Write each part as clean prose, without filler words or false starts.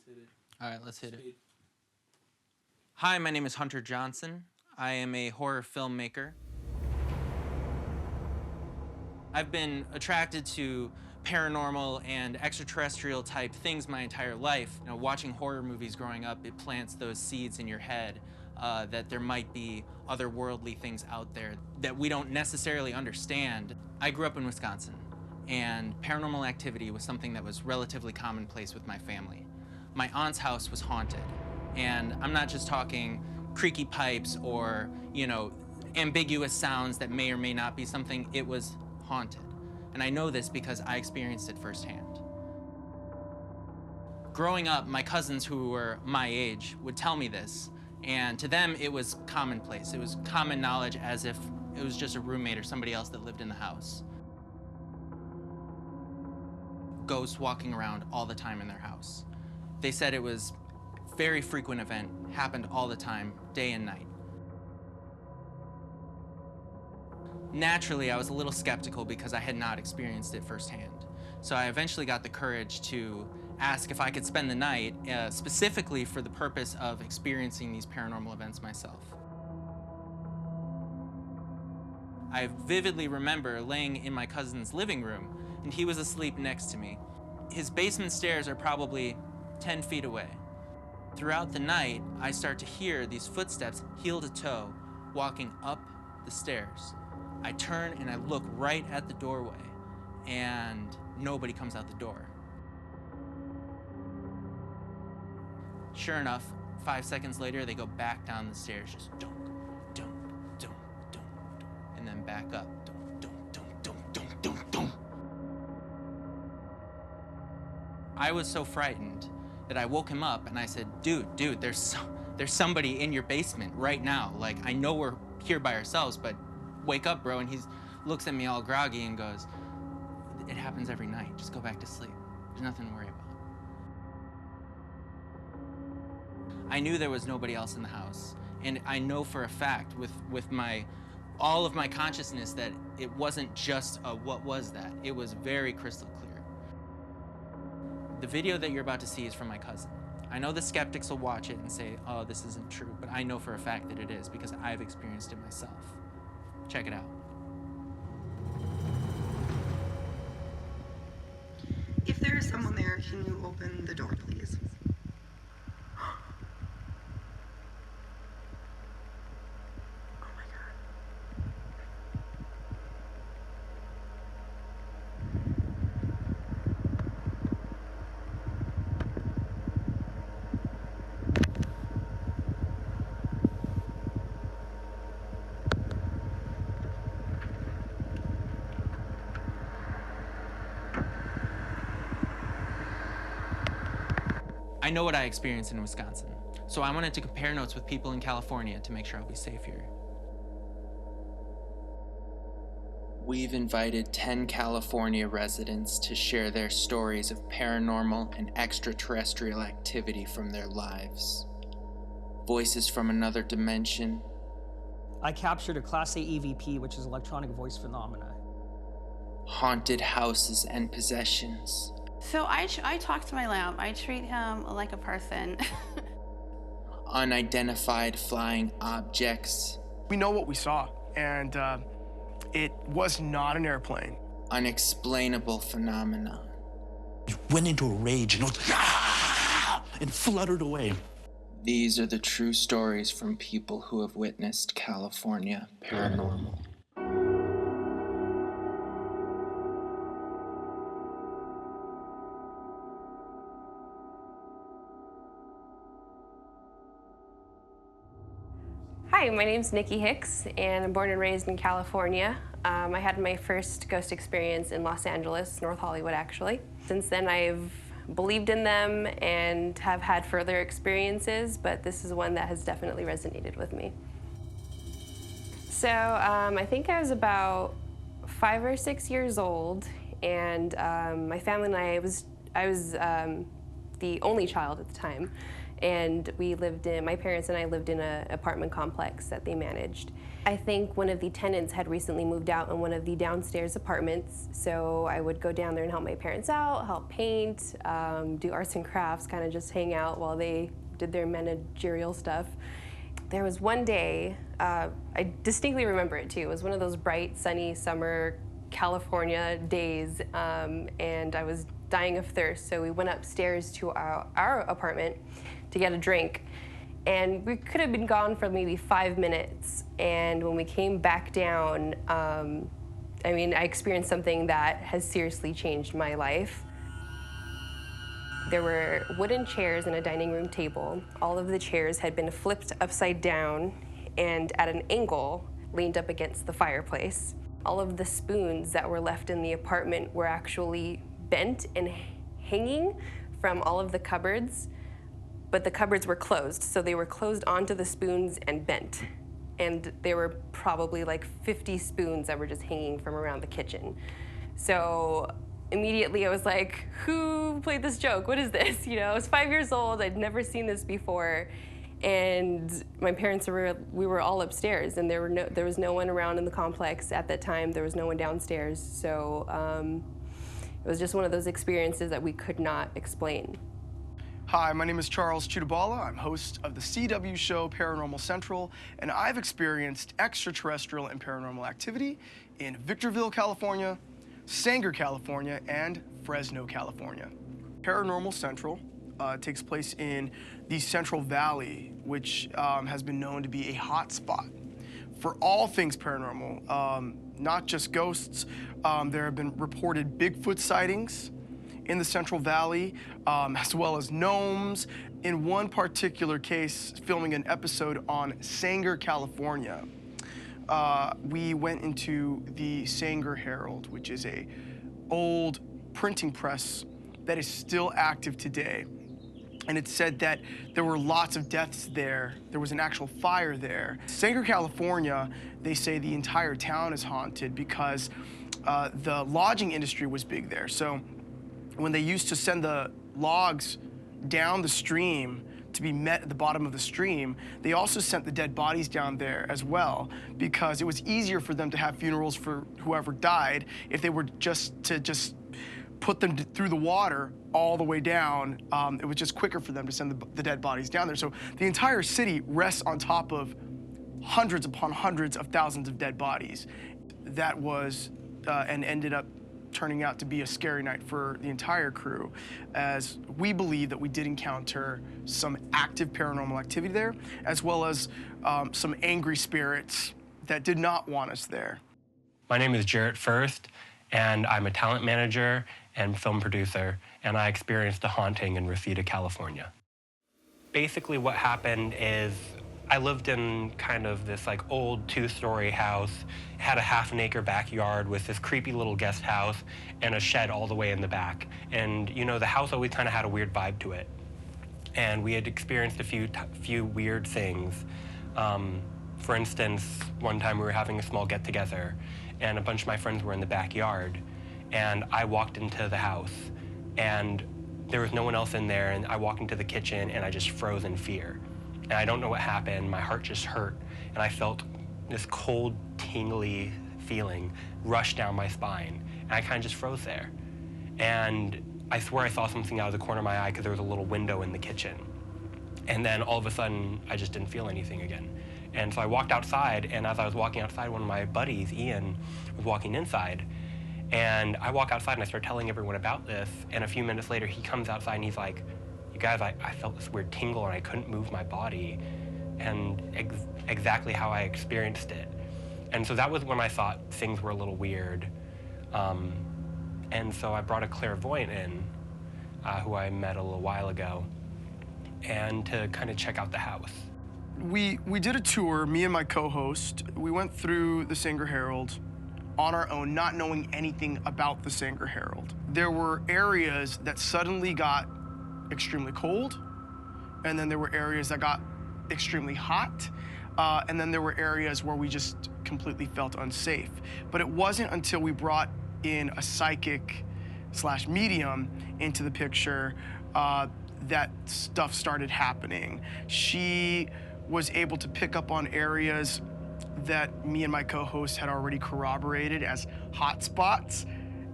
hit it. All right, let's hit it. Hi, my name is Hunter Johnson. I am a horror filmmaker. I've been attracted to paranormal and extraterrestrial type things my entire life. You know, watching horror movies growing up, it plants those seeds in your head that there might be otherworldly things out there that we don't necessarily understand. I grew up in Wisconsin, and paranormal activity was something that was relatively commonplace with my family. My aunt's house was haunted, and I'm not just talking creaky pipes or, you know, ambiguous sounds that may or may not be something. It was haunted. And I know this because I experienced it firsthand. Growing up, my cousins who were my age would tell me this, and to them it was commonplace. It was common knowledge, as if it was just a roommate or somebody else that lived in the house. Ghosts walking around all the time in their house. They said it was a very frequent event, happened all the time, day and night. Naturally, I was a little skeptical because I had not experienced it firsthand. So I eventually got the courage to ask if I could spend the night, specifically for the purpose of experiencing these paranormal events myself. I vividly remember laying in my cousin's living room, and he was asleep next to me. His basement stairs are probably 10 feet away. Throughout the night, I start to hear these footsteps, heel to toe, walking up the stairs. I turn and I look right at the doorway, and nobody comes out the door. Sure enough, 5 seconds later, they go back down the stairs, just dunk, dunk, dunk, dunk, dunk, and then back up, dunk, dunk, dunk, dunk, dunk, dunk, dunk. I was so frightened that I woke him up and I said, dude, there's somebody in your basement right now. Like, I know we're here by ourselves, but wake up, bro. And he looks at me all groggy and goes, it happens every night. Just go back to sleep. There's nothing to worry about. I knew there was nobody else in the house. And I know for a fact with all of my consciousness that it wasn't just a what was that. It was very crystal clear. The video that you're about to see is from my cousin. I know the skeptics will watch it and say, oh, this isn't true, but I know for a fact that it is because I've experienced it myself. Check it out. If there is someone there, can you open the door, please? I know what I experienced in Wisconsin, so I wanted to compare notes with people in California to make sure I'll be safe here. We've invited 10 California residents to share their stories of paranormal and extraterrestrial activity from their lives. Voices from another dimension. I captured a Class A EVP, which is electronic voice phenomena. Haunted houses and possessions. So I talk to my lamp. I treat him like a person. Unidentified flying objects. We know what we saw, and it was not an airplane. Unexplainable phenomena. He went into a rage and fluttered away. These are the true stories from people who have witnessed California paranormal. Hi, my name's Nikki Hicks, and I'm born and raised in California. I had my first ghost experience in Los Angeles, North Hollywood, actually. Since then, I've believed in them and have had further experiences, but this is one that has definitely resonated with me. So I think I was about 5 or 6 years old, and my family and I was the only child at the time. and my parents and I lived in an apartment complex that they managed. I think one of the tenants had recently moved out in one of the downstairs apartments, so I would go down there and help my parents out, help paint, do arts and crafts, kind of just hang out while they did their managerial stuff. There was one day, I distinctly remember it too, it was one of those bright, sunny summer California days, and I was dying of thirst, so we went upstairs to our apartment to get a drink. And we could have been gone for maybe 5 minutes. And when we came back down, I experienced something that has seriously changed my life. There were wooden chairs and a dining room table. All of the chairs had been flipped upside down and at an angle leaned up against the fireplace. All of the spoons that were left in the apartment were actually bent and hanging from all of the cupboards, but the cupboards were closed, so they were closed onto the spoons and bent. And there were probably like 50 spoons that were just hanging from around the kitchen. So immediately I was like, who played this joke? What is this? You know, I was 5 years old, I'd never seen this before. And my parents we were all upstairs, and there was no one around in the complex at that time. There was no one downstairs. So it was just one of those experiences that we could not explain. Hi, my name is Charles Chudabala. I'm host of the CW show Paranormal Central, and I've experienced extraterrestrial and paranormal activity in Victorville, California, Sanger, California, and Fresno, California. Paranormal Central takes place in the Central Valley, which has been known to be a hot spot for all things paranormal, not just ghosts. There have been reported Bigfoot sightings in the Central Valley, as well as gnomes. In one particular case, filming an episode on Sanger, California, we went into the Sanger Herald, which is a old printing press that is still active today. And it said that there were lots of deaths there. There was an actual fire there. Sanger, California, they say the entire town is haunted because the lodging industry was big there. So when they used to send the logs down the stream to be met at the bottom of the stream, they also sent the dead bodies down there as well, because it was easier for them to have funerals for whoever died if they were just put them through the water all the way down. It was just quicker for them to send the dead bodies down there. So the entire city rests on top of hundreds upon hundreds of thousands of dead bodies. That was and ended up turning out to be a scary night for the entire crew, as we believe that we did encounter some active paranormal activity there, as well as some angry spirits that did not want us there. My name is Jarrett First, and I'm a talent manager and film producer, and I experienced a haunting in Reseda, California. Basically what happened is I lived in kind of this like old 2-story house. It had a half-an-acre backyard with this creepy little guest house and a shed all the way in the back. And you know, the house always kind of had a weird vibe to it. And we had experienced a few weird things. For instance, one time we were having a small get-together, and a bunch of my friends were in the backyard, and I walked into the house, and there was no one else in there, and I walked into the kitchen, and I just froze in fear. And I don't know what happened, my heart just hurt, and I felt this cold, tingly feeling rush down my spine, and I kind of just froze there. And I swear I saw something out of the corner of my eye because there was a little window in the kitchen. And then all of a sudden, I just didn't feel anything again. And so I walked outside, and as I was walking outside, one of my buddies, Ian, was walking inside. And I walk outside and I start telling everyone about this, and a few minutes later he comes outside and he's like, "You guys, I felt this weird tingle and I couldn't move my body," and exactly how I experienced it. And so that was when I thought things were a little weird. And so I brought a clairvoyant in, who I met a little while ago, and to kind of check out the house. We did a tour, me and my co-host. We went through the Sanger Herald on our own, not knowing anything about the Sanger Herald. There were areas that suddenly got extremely cold, and then there were areas that got extremely hot, and then there were areas where we just completely felt unsafe. But it wasn't until we brought in a psychic/medium into the picture that stuff started happening. She was able to pick up on areas that me and my co-host had already corroborated as hot spots.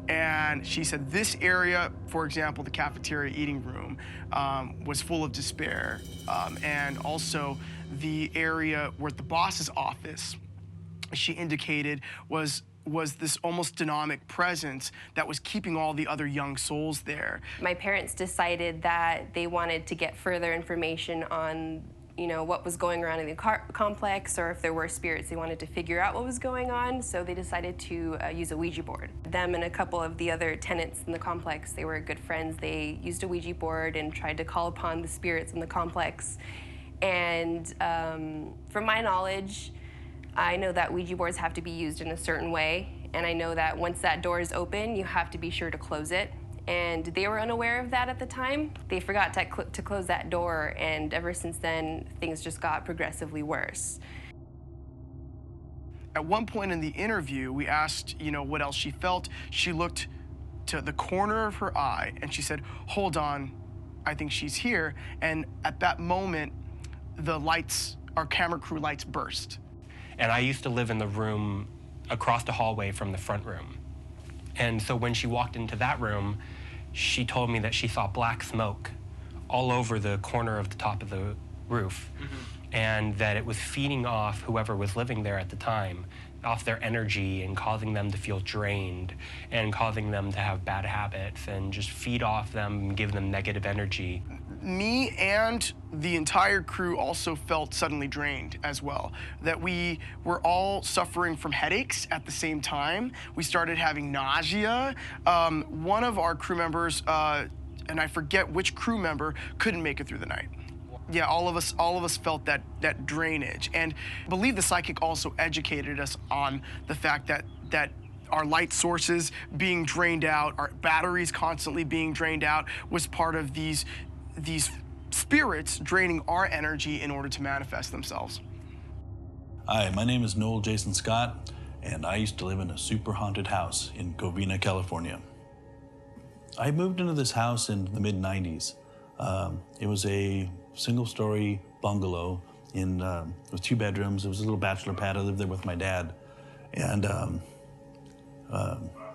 And she said this area, for example, the cafeteria eating room, was full of despair. And also the area where the boss's office, she indicated, was this almost dynamic presence that was keeping all the other young souls there. My parents decided that they wanted to get further information on, you know, what was going around in the complex, or if there were spirits, they wanted to figure out what was going on, so they decided to use a Ouija board. Them and a couple of the other tenants in the complex, they were good friends. They used a Ouija board and tried to call upon the spirits in the complex. And from my knowledge, I know that Ouija boards have to be used in a certain way, and I know that once that door is open, you have to be sure to close it. And they were unaware of that at the time. They forgot to close that door, and ever since then, things just got progressively worse. At one point in the interview, we asked, you know, what else she felt. She looked to the corner of her eye, and she said, "Hold on, I think she's here." And at that moment, the lights, our camera crew lights burst. And I used to live in the room across the hallway from the front room. And so when she walked into that room, she told me that she saw black smoke all over the corner of the top of the roof, and that it was feeding off whoever was living there at the time, off their energy, and causing them to feel drained, and causing them to have bad habits, and just feed off them and give them negative energy. Me and the entire crew also felt suddenly drained as well, that we were all suffering from headaches at the same time. We started having nausea. One of our crew members, and I forget which crew member, couldn't make it through the night. Yeah, all of us felt that drainage. And I believe the psychic also educated us on the fact that our light sources being drained out, our batteries constantly being drained out, was part of these spirits draining our energy in order to manifest themselves. Hi, my name is Noel Jason Scott, and I used to live in a super haunted house in Covina, California. I moved into this house in the mid-90s. It was a single-story bungalow with 2 bedrooms. It was a little bachelor pad. I lived there with my dad. And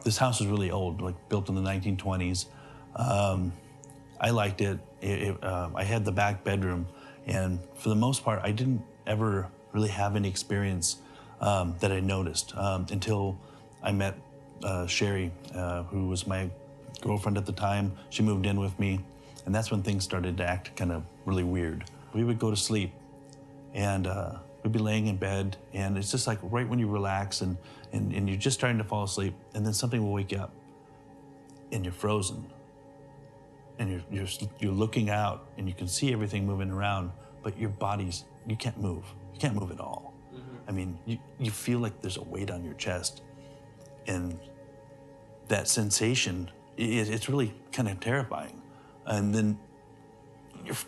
this house was really old, like built in the 1920s. I liked it. I had the back bedroom, and for the most part, I didn't ever really have any experience that I noticed until I met Sherry, who was my girlfriend at the time. She moved in with me, and that's when things started to act kind of really weird. We would go to sleep, and we'd be laying in bed, and it's just like right when you relax and you're just starting to fall asleep, and then something will wake you up, and you're frozen. And you're looking out, and you can see everything moving around, but your body's, you can't move. You can't move at all. I mean, you feel like there's a weight on your chest, and that sensation, it's really kind of terrifying. And then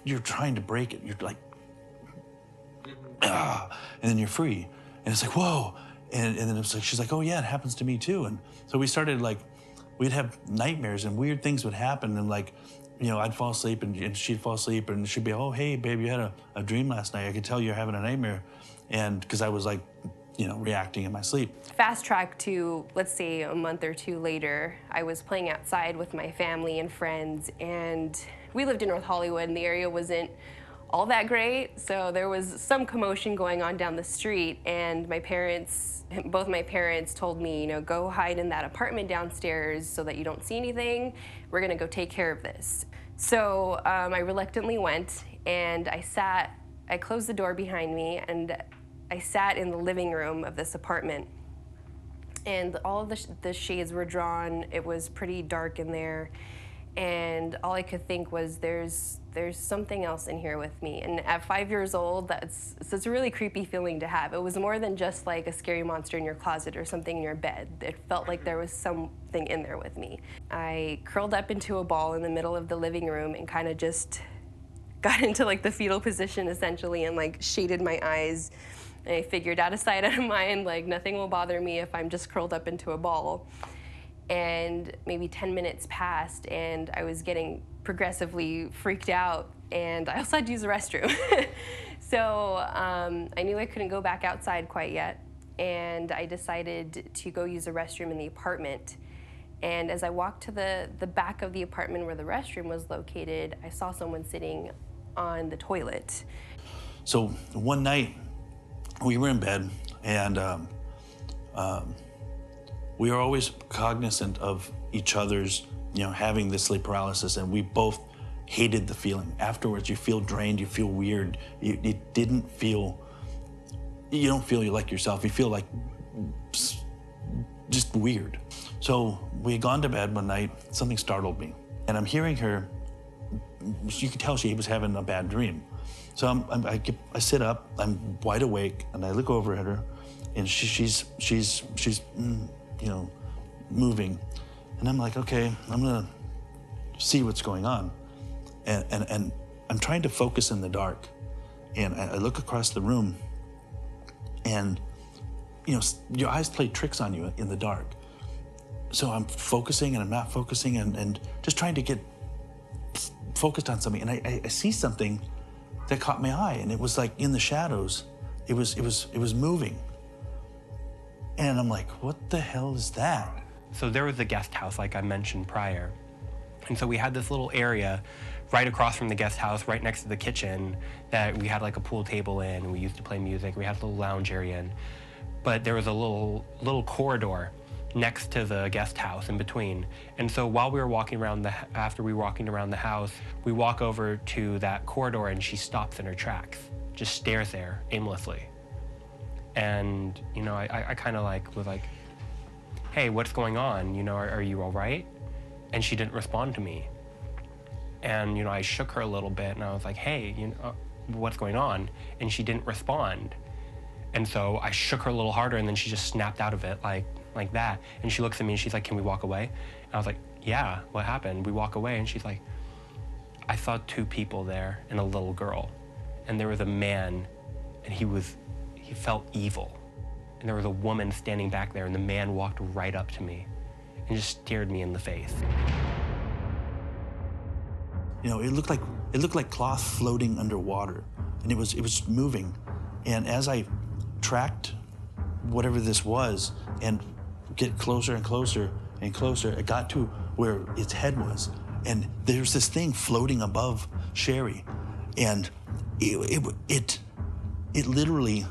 you're trying to break it. You're like, and then you're free, and it's like, whoa. And then it's like, she's like, oh yeah, it happens to me too. And so we started like, we'd have nightmares, and weird things would happen, and like, you know, I'd fall asleep, and she'd fall asleep, and she'd be, oh, hey, babe, you had a dream last night. I could tell you're having a nightmare. And because I was like, you know, reacting in my sleep. Fast track to, let's say, a month or 2 later, I was playing outside with my family and friends, and we lived in North Hollywood, and the area wasn't all that great, so there was some commotion going on down the street, and both my parents told me, you know, go hide in that apartment downstairs so that you don't see anything. We're gonna go take care of this. So I reluctantly went, and I closed the door behind me, and I sat in the living room of this apartment. And all of the shades were drawn. It was pretty dark in there. And all I could think was, there's something else in here with me. And at 5 years old, it's a really creepy feeling to have. It was more than just like a scary monster in your closet or something in your bed. It felt like there was something in there with me. I curled up into a ball in the middle of the living room and kind of just got into like the fetal position essentially, and like shaded my eyes. And I figured, out of sight, out of mind, like nothing will bother me if I'm just curled up into a ball. and maybe 10 minutes passed, and I was getting progressively freaked out, and I also had to use the restroom. So I knew I couldn't go back outside quite yet, and I decided to go use the restroom in the apartment. And as I walked to the back of the apartment where the restroom was located, I saw someone sitting on the toilet. So one night, we were in bed, and we were always cognizant of each other's, having this sleep paralysis, and we both hated the feeling. Afterwards, you feel drained, you feel weird. You don't feel like yourself. You feel like just weird. So we had gone to bed one night, something startled me, and I'm hearing her, you could tell she was having a bad dream. So I sit up, I'm wide awake, and I look over at her, and she's moving. And I'm like, okay, I'm gonna see what's going on. And I'm trying to focus in the dark. And I look across the room, and your eyes play tricks on you in the dark. So I'm focusing and I'm not focusing, and just trying to get focused on something. And I see something that caught my eye, and it was like in the shadows. It was moving. And I'm like, what the hell is that? So there was a guest house, like I mentioned prior. And so we had this little area right across from the guest house, right next to the kitchen, that we had like a pool table in. We used to play music. We had a little lounge area in. But there was a little corridor next to the guest house in between. And so while we were walking around after we were walking around the house, we walk over to that corridor, and she stops in her tracks, just stares there aimlessly. And I kind of was like, hey, what's going on? Are you all right? And she didn't respond to me. And I shook her a little bit, and I was like, hey, what's going on? And she didn't respond. And so I shook her a little harder, and then she just snapped out of it like that. And she looks at me and she's like, can we walk away? And I was like, yeah, what happened? We walk away, and she's like, I saw two people there and a little girl. And there was a man, and he felt evil. And there was a woman standing back there, and the man walked right up to me and just stared me in the face. It looked like cloth floating underwater, and it was moving. And as I tracked whatever this was and get closer and closer and closer, it got to where its head was, and there's this thing floating above Sherry, and it literally,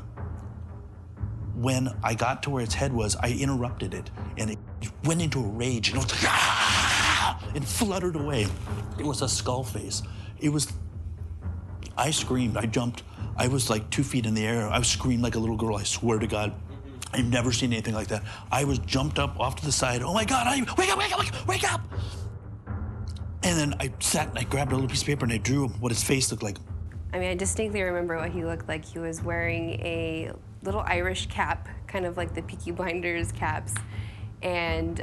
when I got to where its head was, I interrupted it, and it went into a rage, and it was like, ah! It fluttered away. It was a skull face. I screamed, I jumped. I was like 2 feet in the air. I screamed like a little girl, I swear to God. I've never seen anything like that. I was jumped up off to the side. Oh my God, wake up, wake up! And then I sat and I grabbed a little piece of paper and I drew what his face looked like. I distinctly remember what he looked like. He was wearing a little Irish cap, kind of like the Peaky Blinders caps. And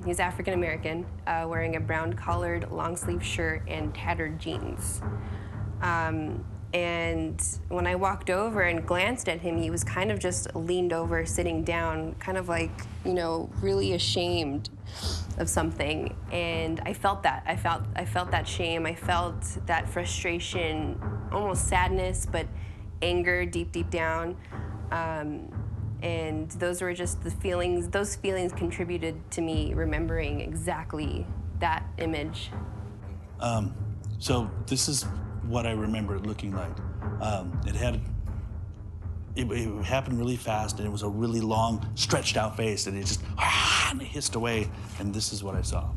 he was African American, wearing a brown collared long sleeve shirt and tattered jeans. And when I walked over and glanced at him, he was kind of just leaned over, sitting down, kind of like, really ashamed of something. And I felt that. I felt that shame. I felt that frustration, almost sadness, but anger deep down. And those were just the feelings. Those feelings contributed to me remembering exactly that image. So this is what I remember it looking like. It happened really fast, and it was a really long, stretched out face, and it just and it hissed away, and this is what I saw.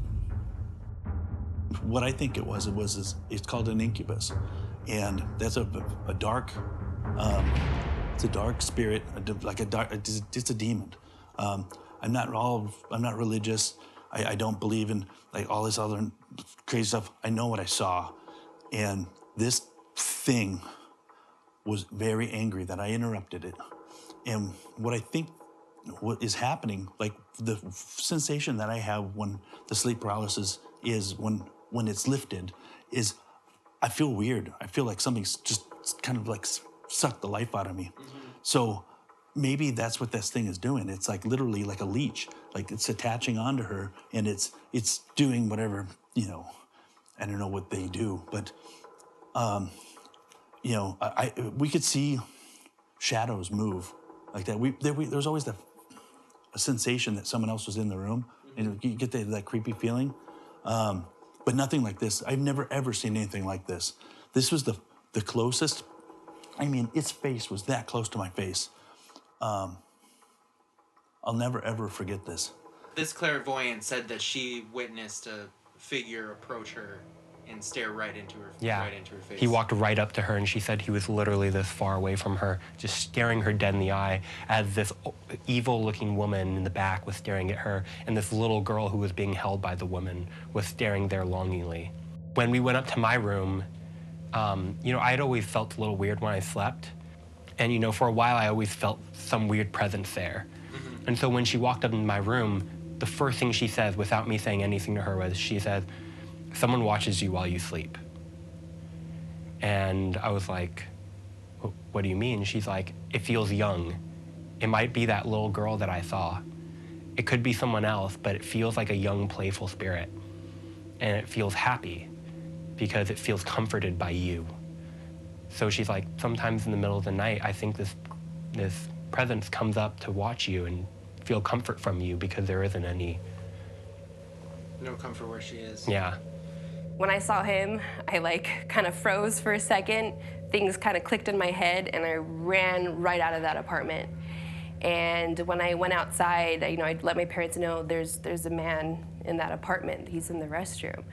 What I think it's called an incubus, and that's a dark, it's a dark spirit, it's a demon. I'm not religious. I don't believe in like all this other crazy stuff. I know what I saw, and this thing was very angry that I interrupted it. And what I think what is happening, like the sensation that I have when the sleep paralysis is when it's lifted, is I feel weird. I feel like something's just kind of like sucked the life out of me. Mm-hmm. So maybe that's what this thing is doing. It's like literally like a leech, like it's attaching onto her, and it's doing whatever, you know, I don't know what they do, but you know, we could see shadows move like that. There's always a sensation that someone else was in the room, and you get that creepy feeling. But nothing like this. I've never ever seen anything like this. This was the closest. I mean, its face was that close to my face. I'll never ever forget this. This clairvoyant said that she witnessed a figure approach her and stare right into her, right into her face. He walked right up to her, and she said he was literally this far away from her, just staring her dead in the eye, as this evil-looking woman in the back was staring at her, and this little girl who was being held by the woman was staring there longingly. When we went up to my room, you know, I'd always felt a little weird when I slept, and you know, for a while I always felt some weird presence there. And so when she walked up in my room, the first thing she says, without me saying anything to her, was she said, "Someone watches you while you sleep." And I was like, "What do you mean?" She's like, "It feels young. It might be that little girl that I saw. It could be someone else, but it feels like a young, playful spirit. And it feels happy because it feels comforted by you." So she's like, "Sometimes in the middle of the night, I think this presence comes up to watch you and feel comfort from you because there isn't any." No comfort where she is. Yeah. When I saw him, I like kind of froze for a second. Things kind of clicked in my head, and I ran right out of that apartment. And when I went outside, you know, I'd let my parents know there's a man in that apartment. He's in the restroom.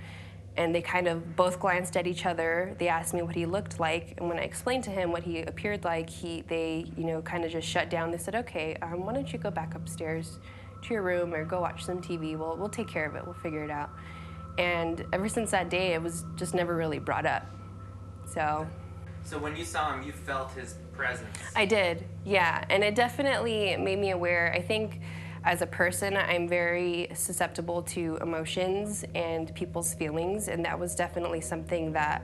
And they kind of both glanced at each other. They asked me what he looked like, and when I explained to him what he appeared like, they, you know, kind of just shut down. They said, "Okay, why don't you go back upstairs to your room or go watch some TV. We'll take care of it. We'll figure it out." And ever since that day, it was just never really brought up. So when you saw him, you felt his presence. I did, yeah, and it definitely made me aware. I think as a person, I'm very susceptible to emotions and people's feelings, and that was definitely something that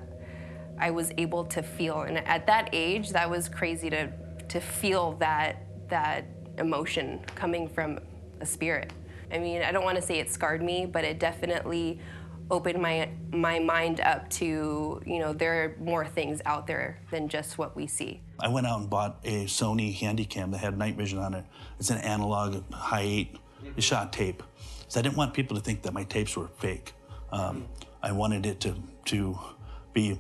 I was able to feel. And at that age, that was crazy to feel that emotion coming from a spirit. I mean, I don't want to say it scarred me, but it definitely opened my mind up to, you know, there are more things out there than just what we see. I went out and bought a Sony Handycam that had night vision on it. It's an analog high 8. It shot tape. So I didn't want people to think that my tapes were fake. I wanted it to be,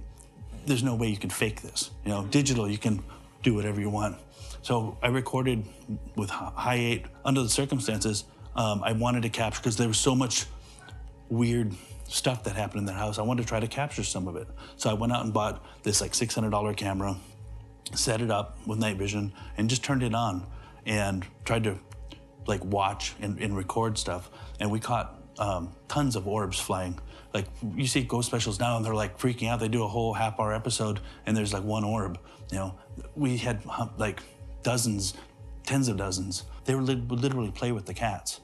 there's no way you can fake this. You know, digital, you can do whatever you want. So I recorded with high 8 under the circumstances. I wanted to capture, because there was so much weird stuff that happened in that house. I wanted to try to capture some of it. So I went out and bought this like $600 camera, set it up with night vision, and just turned it on and tried to like watch and record stuff. And we caught tons of orbs flying. Like you see ghost specials now and they're like freaking out. They do a whole half-hour episode and there's like one orb. You know, we had like dozens, tens of dozens. They would literally play with the cats.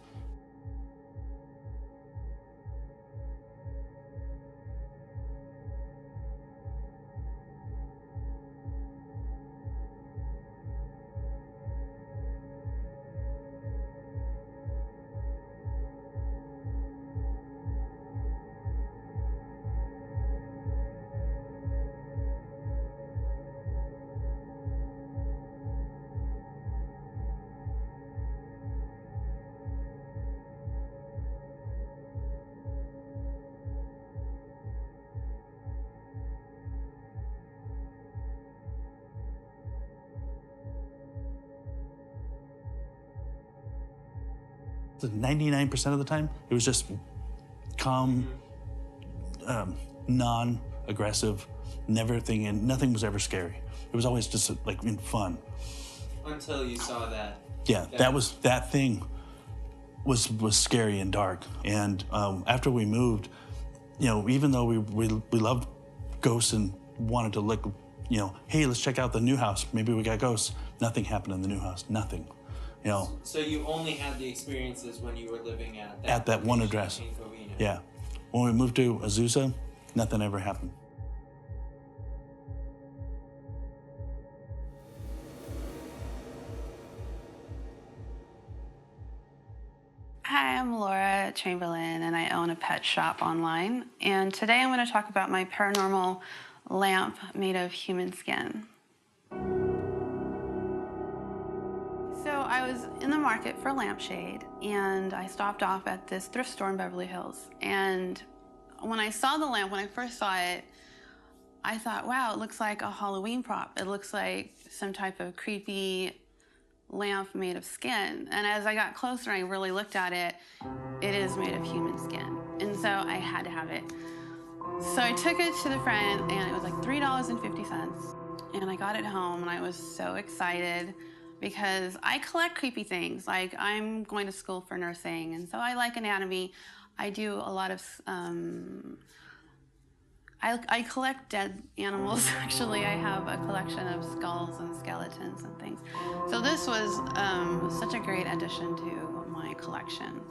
The 99% of the time, it was just calm, non-aggressive, and nothing was ever scary. It was always just like fun. Until you saw that. Yeah, that thing was scary and dark. And after we moved, you know, even though we loved ghosts and wanted to look, you know, hey, let's check out the new house. Maybe we got ghosts. Nothing happened in the new house. Nothing. You know. So you only had the experiences when you were living at that one address. In Covina. Yeah. When we moved to Azusa, nothing ever happened. Chamberlain, and I own a pet shop online. And today I'm going to talk about my paranormal lamp made of human skin. So I was in the market for a lampshade, and I stopped off at this thrift store in Beverly Hills. And when I saw the lamp, when I first saw it, I thought, wow, it looks like a Halloween prop. It looks like some type of creepy lamp made of skin. And as I got closer, I really looked at it. It is made of human skin. And so I had to have it. So I took it to the friend, and it was like $3.50. And I got it home, and I was so excited because I collect creepy things. Like, I'm going to school for nursing, and so I like anatomy. I do a lot of, I collect dead animals, actually. I have a collection of skulls and skeletons and things. So this was such a great addition to my collection.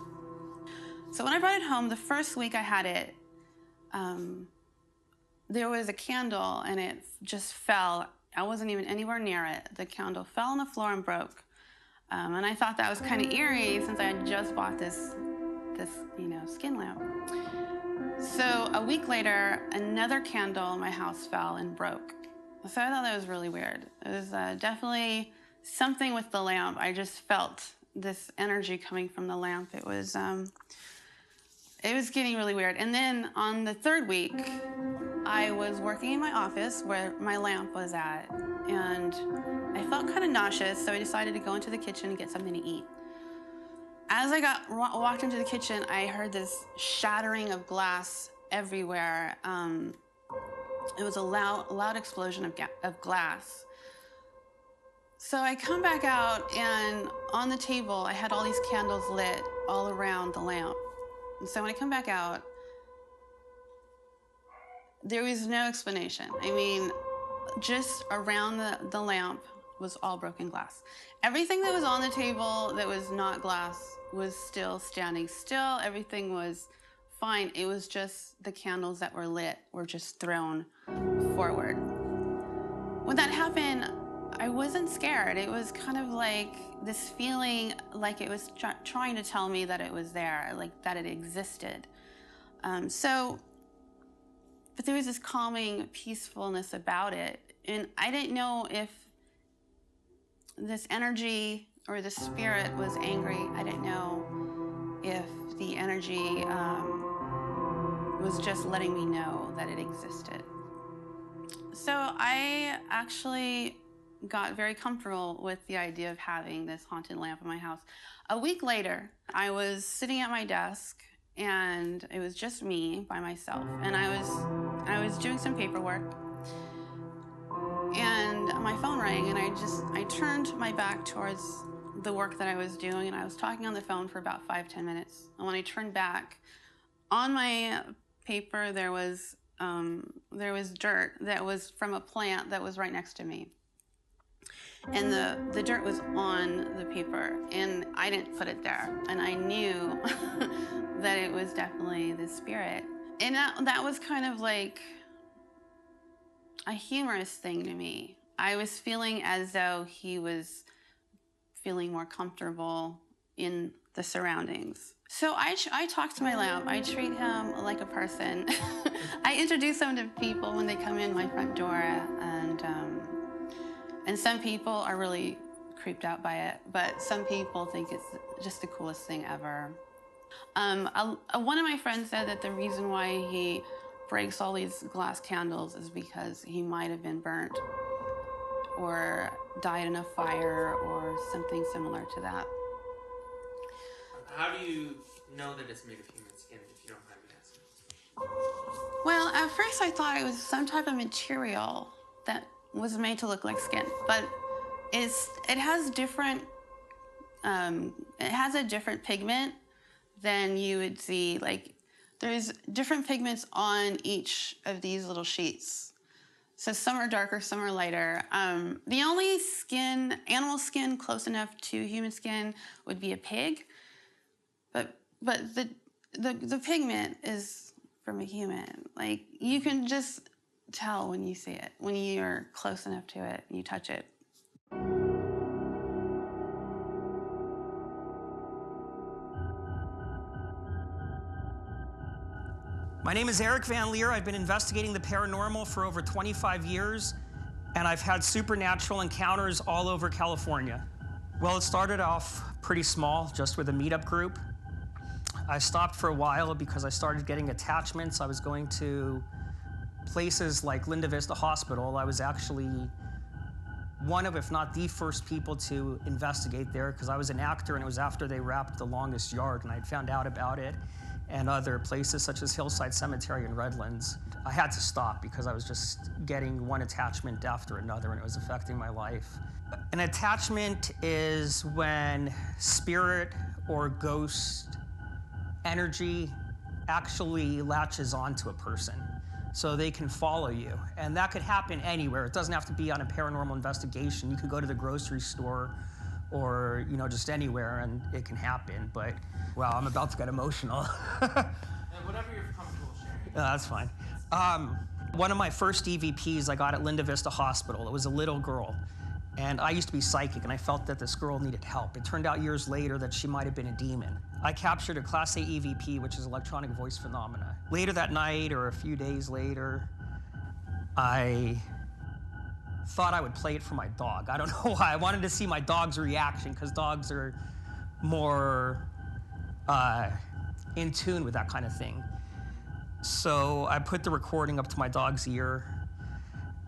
So when I brought it home, the first week I had it, there was a candle, and it just fell. I wasn't even anywhere near it. The candle fell on the floor and broke. And I thought that was kind of eerie since I had just bought this skin lamp. So a week later, another candle in my house fell and broke. So I thought that was really weird. It was definitely something with the lamp. I just felt this energy coming from the lamp. It was getting really weird. And then on the third week, I was working in my office where my lamp was at, and I felt kind of nauseous, so I decided to go into the kitchen and get something to eat. As I walked into the kitchen, I heard this shattering of glass everywhere. It was a loud explosion of glass. So I come back out, and on the table, I had all these candles lit all around the lamp. And so when I come back out, there was no explanation. I mean, just around the lamp was all broken glass. Everything that was on the table that was not glass was still standing still. Everything was fine. It was just the candles that were lit were just thrown forward. When that happened, I wasn't scared. It was kind of like this feeling like it was trying to tell me that it was there, like that it existed. But there was this calming peacefulness about it. And I didn't know if this energy or the spirit was angry. I didn't know if the energy was just letting me know that it existed. So I actually got very comfortable with the idea of having this haunted lamp in my house. A week later, I was sitting at my desk, and it was just me by myself. And I was doing some paperwork, and my phone rang, and I turned my back towards the work that I was doing, and I was talking on the phone for about 5-10 minutes. And when I turned back, on my paper there was dirt that was from a plant that was right next to me. And the dirt was on the paper, and I didn't put it there. And I knew that it was definitely the spirit. And that was kind of like a humorous thing to me. I was feeling as though he was feeling more comfortable in the surroundings. So I talk to my lamp. I treat him like a person. I introduce him to people when they come in my front door, and some people are really creeped out by it, but some people think it's just the coolest thing ever. One of my friends said that the reason why he breaks all these glass candles is because he might have been burnt or died in a fire or something similar to that. How do you know that it's made of human skin, if you don't mind me asking? Well, at first I thought it was some type of material that was made to look like skin, but it has a different pigment than you would see. Like, there's different pigments on each of these little sheets. So some are darker, some are lighter. The only animal skin close enough to human skin would be a pig, but the pigment is from a human. Like, you can just tell when you see it, when you're close enough to it and you touch it. My name is Eric Van Leer. I've been investigating the paranormal for over 25 years, and I've had supernatural encounters all over California. Well, it started off pretty small, just with a meetup group. I stopped for a while because I started getting attachments. I was going to places like Linda Vista Hospital. I was actually one of, if not the first people to investigate there, because I was an actor, and it was after they wrapped The Longest Yard, and I'd found out about it, and other places such as Hillside Cemetery and Redlands. I had to stop because I was just getting one attachment after another, and it was affecting my life. An attachment is when spirit or ghost energy actually latches onto a person, so they can follow you. And that could happen anywhere. It doesn't have to be on a paranormal investigation. You could go to the grocery store or, just anywhere, and it can happen. But, wow, I'm about to get emotional. Whatever you're comfortable sharing. That's fine. One of my first EVPs I got at Linda Vista Hospital. It was a little girl. And I used to be psychic, and I felt that this girl needed help. It turned out years later that she might have been a demon. I captured a Class A EVP, which is electronic voice phenomena. Later that night, or a few days later, I thought I would play it for my dog. I don't know why. I wanted to see my dog's reaction, because dogs are more in tune with that kind of thing. So I put the recording up to my dog's ear,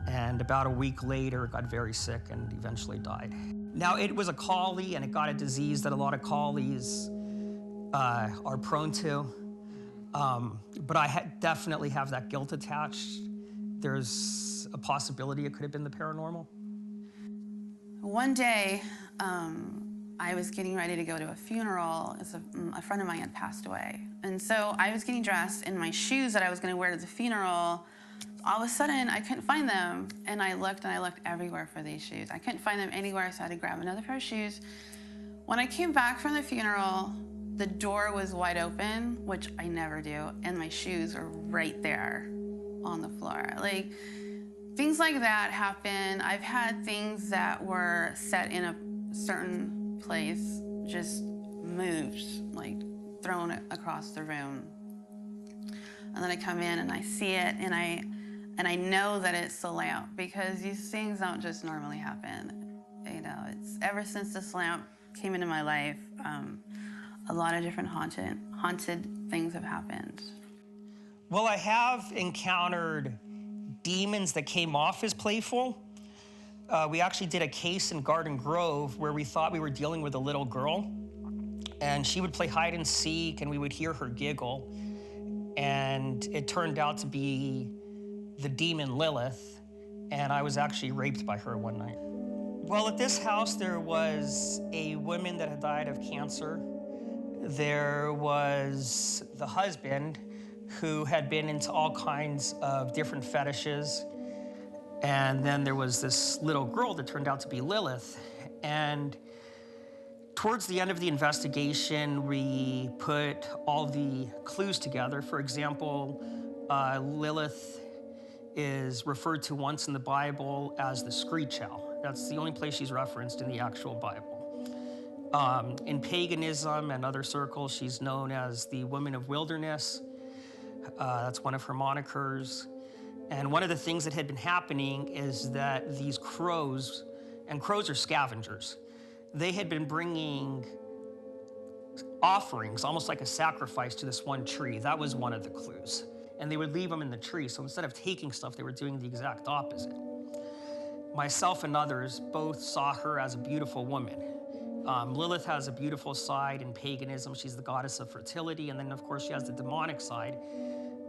and about a week later, got very sick and eventually died. Now, it was a collie, and it got a disease that a lot of collies are prone to. But I definitely have that guilt attached. There's a possibility it could have been the paranormal. One day, I was getting ready to go to a funeral. A friend of mine had passed away. And so I was getting dressed in my shoes that I was going to wear to the funeral. All of a sudden, I couldn't find them, and I looked everywhere for these shoes. I couldn't find them anywhere, so I had to grab another pair of shoes. When I came back from the funeral, the door was wide open, which I never do, and my shoes were right there on the floor. Like, things like that happen. I've had things that were set in a certain place just moved, like thrown across the room. And then I come in and I see it, and I know that it's the lamp, because these things don't just normally happen. It's ever since this lamp came into my life, a lot of different haunted things have happened. Well, I have encountered demons that came off as playful. We actually did a case in Garden Grove where we thought we were dealing with a little girl, and she would play hide and seek, and we would hear her giggle. And it turned out to be the demon Lilith, and I was actually raped by her one night. Well, at this house, there was a woman that had died of cancer. There was the husband who had been into all kinds of different fetishes. And then there was this little girl that turned out to be Lilith. And towards the end of the investigation, we put all the clues together. For example, Lilith is referred to once in the Bible as the screech owl. That's the only place she's referenced in the actual Bible. In paganism and other circles, she's known as the woman of wilderness. That's one of her monikers. And one of the things that had been happening is that these crows, and crows are scavengers, they had been bringing offerings, almost like a sacrifice, to this one tree. That was one of the clues. And they would leave them in the tree. So instead of taking stuff, they were doing the exact opposite. Myself and others both saw her as a beautiful woman. Lilith has a beautiful side in paganism. She's the goddess of fertility. And then, of course, she has the demonic side.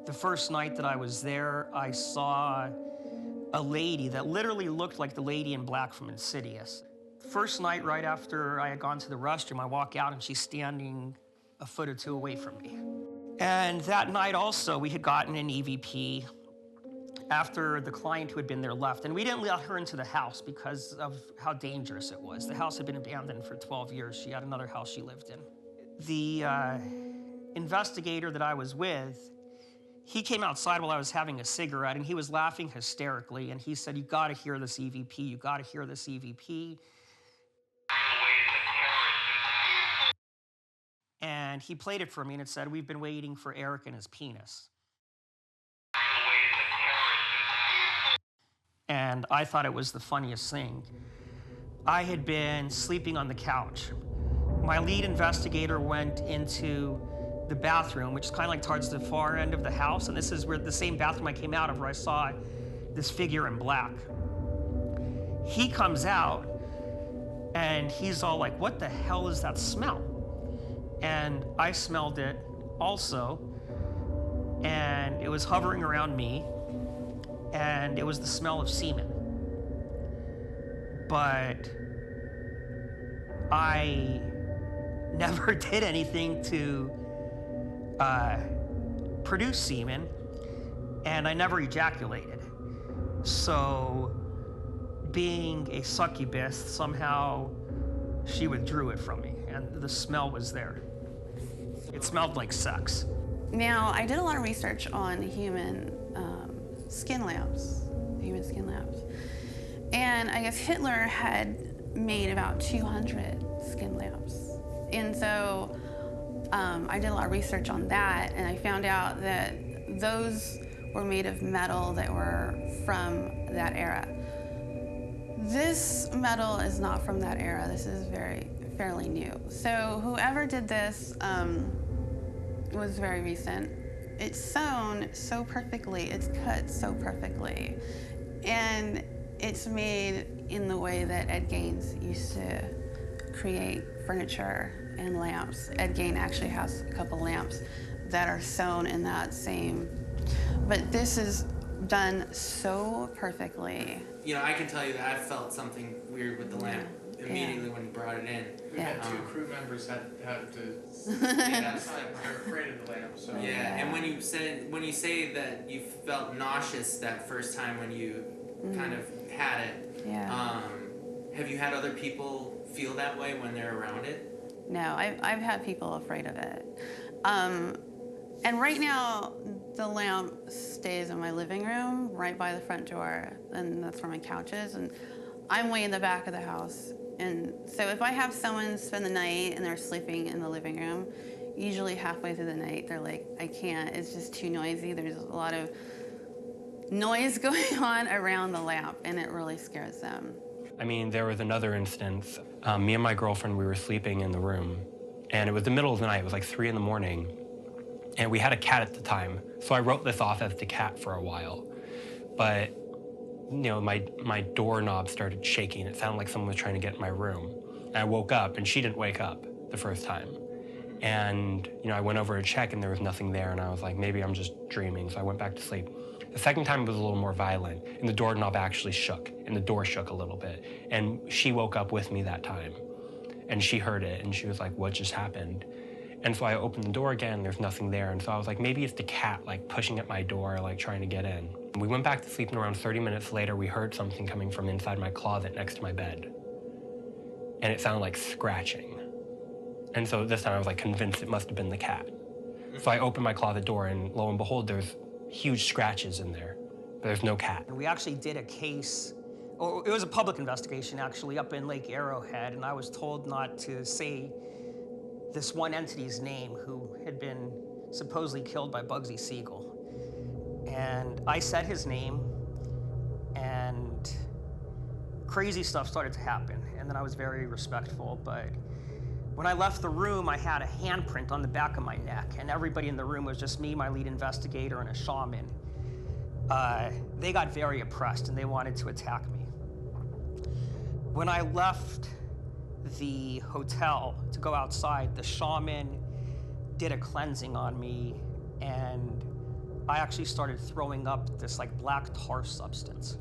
The first night that I was there, I saw a lady that literally looked like the lady in black from Insidious. First night, right after I had gone to the restroom, I walk out and she's standing a foot or two away from me. And that night also, we had gotten an EVP after the client who had been there left. And we didn't let her into the house because of how dangerous it was. The house had been abandoned for 12 years. She had another house she lived in. The investigator that I was with, he came outside while I was having a cigarette, and he was laughing hysterically. And he said, "You gotta hear this EVP, you gotta hear this EVP." And he played it for me, and it said, "We've been waiting for Eric and his penis." and I thought it was the funniest thing. I had been sleeping on the couch. My lead investigator went into the bathroom, which is kind of like towards the far end of the house, and this is where the same bathroom I came out of, where I saw this figure in black. He comes out, and he's all like, "What the hell is that smell?" And I smelled it also, and it was hovering around me, and it was the smell of semen. But I never did anything to produce semen, and I never ejaculated. So, being a succubus, somehow she withdrew it from me, and the smell was there. It smelled like sex. Now, I did a lot of research on human skin lamps, and I guess Hitler had made about 200 skin lamps. And so I did a lot of research on that, and I found out that those were made of metal that were from that era. This metal is not from that era. This is fairly new. So whoever did this was very recent. It's sewn so perfectly, it's cut so perfectly, and it's made in the way that Ed Gaines used to create furniture and lamps. Ed Gain actually has a couple lamps that are sewn in that same, but this is done so perfectly. You know, I can tell you that I felt something weird with the lamp immediately when you brought it in. We've had two crew members had to they're afraid of the lamp. So and when you say that you felt nauseous that first time when you kind of had it, have you had other people feel that way when they're around it? No, I've had people afraid of it. And right now, the lamp stays in my living room, right by the front door, and that's where my couch is. And I'm way in the back of the house. And so if I have someone spend the night and they're sleeping in the living room, usually halfway through the night, they're like, "I can't, it's just too noisy." There's a lot of noise going on around the lamp, and it really scares them. I mean, there was another instance. Me and my girlfriend, we were sleeping in the room, and it was the middle of the night. It was like 3 a.m, and we had a cat at the time. So I wrote this off as the cat for a while. But, you know, my doorknob started shaking. It sounded like someone was trying to get in my room. And I woke up, and she didn't wake up the first time. And, you know, I went over to check, and there was nothing there, and I was like, maybe I'm just dreaming, so I went back to sleep. The second time it was a little more violent, and the doorknob actually shook, and the door shook a little bit. And she woke up with me that time, and she heard it, and she was like, "What just happened?" And so I opened the door again, there's nothing there, and so I was like, maybe it's the cat, like, pushing at my door, like, trying to get in. We went back to sleep, and around 30 minutes later, we heard something coming from inside my closet next to my bed. And it sounded like scratching. And so this time I was, like, convinced it must have been the cat. So I opened my closet door, and lo and behold, there's huge scratches in there, but there's no cat. We actually did a case, or it was a public investigation, actually, up in Lake Arrowhead, and I was told not to say this one entity's name who had been supposedly killed by Bugsy Siegel. And I said his name, and crazy stuff started to happen. And then I was very respectful, but when I left the room, I had a handprint on the back of my neck, and everybody in the room was just me, my lead investigator, and a shaman. They got very oppressed, and they wanted to attack me. When I left the hotel to go outside, the shaman did a cleansing on me, and I actually started throwing up this like black tar substance.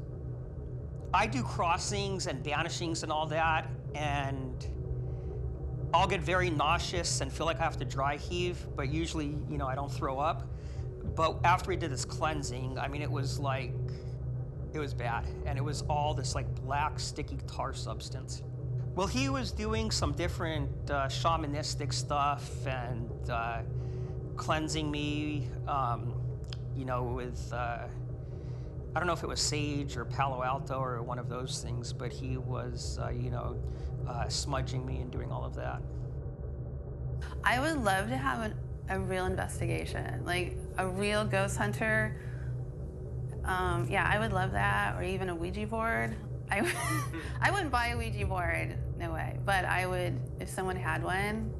I do crossings and banishings and all that, and I'll get very nauseous and feel like I have to dry heave, but usually, you know, I don't throw up. But after we did this cleansing, I mean, it was bad. And it was all this like black sticky tar substance. Well, he was doing some different shamanistic stuff and cleansing me, you know, with, I don't know if it was sage or Palo Alto or one of those things, but he was, you know, smudging me and doing all of that. I would love to have a real investigation, like a real ghost hunter Yeah, I would love that, or even a Ouija board. I wouldn't buy a Ouija board, no way. But I would, if someone had one,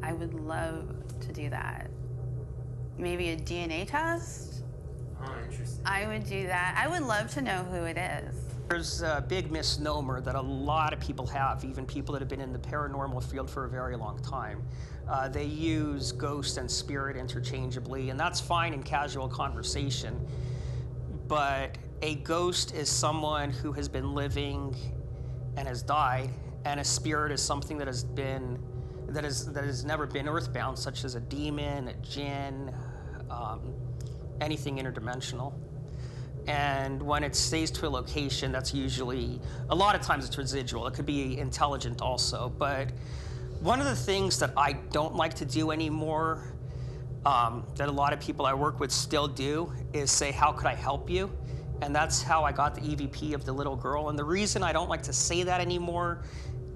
I would love to do that. Maybe a DNA test? Oh, interesting. I would do that. I would love to know who it is. There's a big misnomer that a lot of people have, even people that have been in the paranormal field for a very long time. They use ghost and spirit interchangeably, and that's fine in casual conversation. But a ghost is someone who has been living and has died, and a spirit is something that has never been earthbound, such as a demon, a jinn, anything interdimensional. And when it stays to a location, that's usually, a lot of times it's residual. It could be intelligent also. But one of the things that I don't like to do anymore, that a lot of people I work with still do, is say, how could I help you? And that's how I got the EVP of the little girl. And the reason I don't like to say that anymore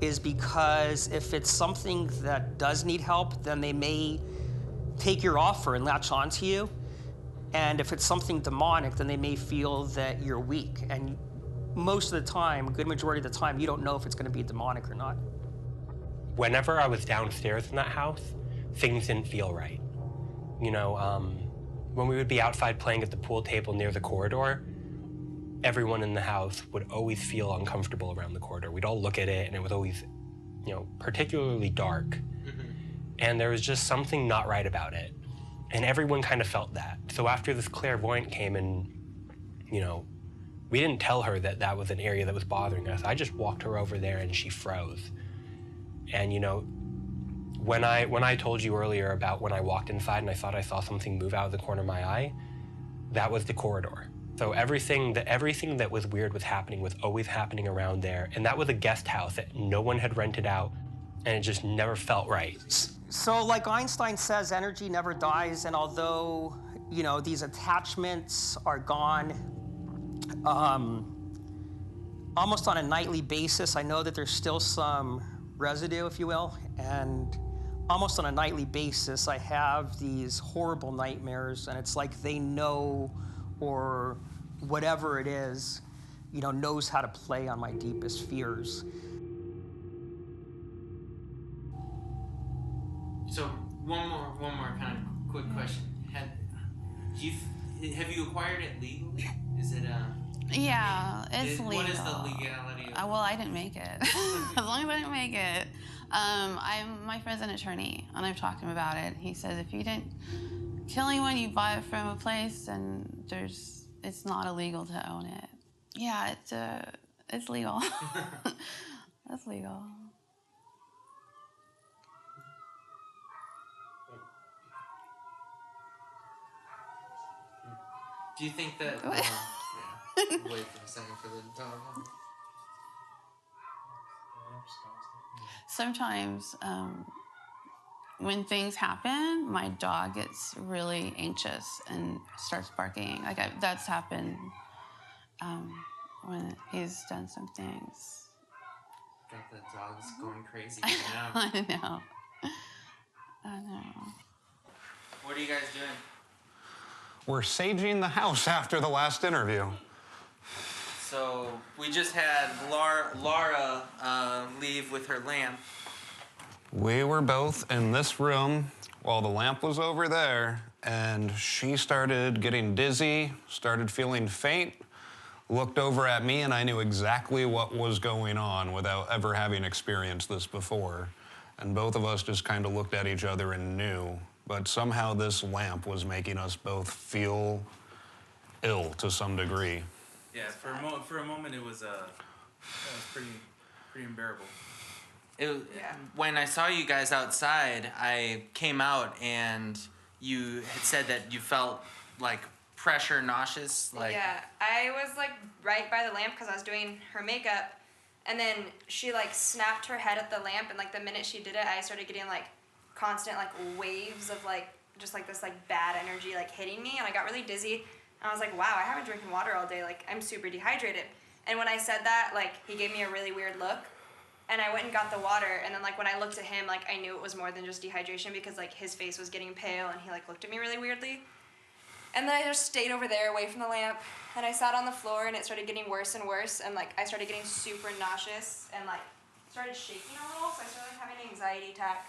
is because if it's something that does need help, then they may take your offer and latch onto you. And if it's something demonic, then they may feel that you're weak. And most of the time, a good majority of the time, you don't know if it's going to be demonic or not. Whenever I was downstairs in that house, things didn't feel right. You know, when we would be outside playing at the pool table near the corridor, everyone in the house would always feel uncomfortable around the corridor. We'd all look at it, and it was always, you know, particularly dark. Mm-hmm. And there was just something not right about it. And everyone kind of felt that. So after this clairvoyant came and, you know, we didn't tell her that that was an area that was bothering us. I just walked her over there and she froze. And, you know, when I told you earlier about when I walked inside and I thought I saw something move out of the corner of my eye, that was the corridor. So everything that was weird was always happening around there. And that was a guest house that no one had rented out, and it just never felt right. So like Einstein says, energy never dies, and although, you know, these attachments are gone almost on a nightly basis, I know that there's still some residue, if you will, and almost on a nightly basis, I have these horrible nightmares, and it's like they know, or whatever it is, you know, knows how to play on my deepest fears. So one more kind of quick question. Have you acquired it legally? Is it Yeah, it's legal. What is the legality of it? Well, I didn't make it. As long as I didn't make it. My friend's an attorney, and I've talked to him about it. He says if you didn't kill anyone, you buy it from a place, and it's not illegal to own it. Yeah, it's legal. That's legal. Do you think that? Yeah. Wait for a second for the dog. Sometimes when things happen, my dog gets really anxious and starts barking. That's happened when he's done some things. I think the dog's going crazy right now. I know. What are you guys doing? We're saging the house after the last interview. So we just had Laura leave with her lamp. We were both in this room while the lamp was over there, and she started getting dizzy, started feeling faint, looked over at me, and I knew exactly what was going on without ever having experienced this before. And both of us just kind of looked at each other and knew. But somehow this lamp was making us both feel ill to some degree. Yeah, for a moment it was pretty unbearable. When I saw you guys outside, I came out and you had said that you felt like pressure, nauseous. Yeah, I was like right by the lamp because I was doing her makeup, and then she like snapped her head at the lamp, and like the minute she did it, I started getting like constant like waves of like just like this like bad energy like hitting me, and I got really dizzy. And I was like, wow, I haven't drinking water all day, like I'm super dehydrated. And when I said that, like he gave me a really weird look, and I went and got the water, and then like when I looked at him, like I knew it was more than just dehydration because like his face was getting pale and he like looked at me really weirdly. And then I just stayed over there away from the lamp, and I sat on the floor, and it started getting worse and worse, and like I started getting super nauseous and like started shaking a little, so I started having an anxiety attack.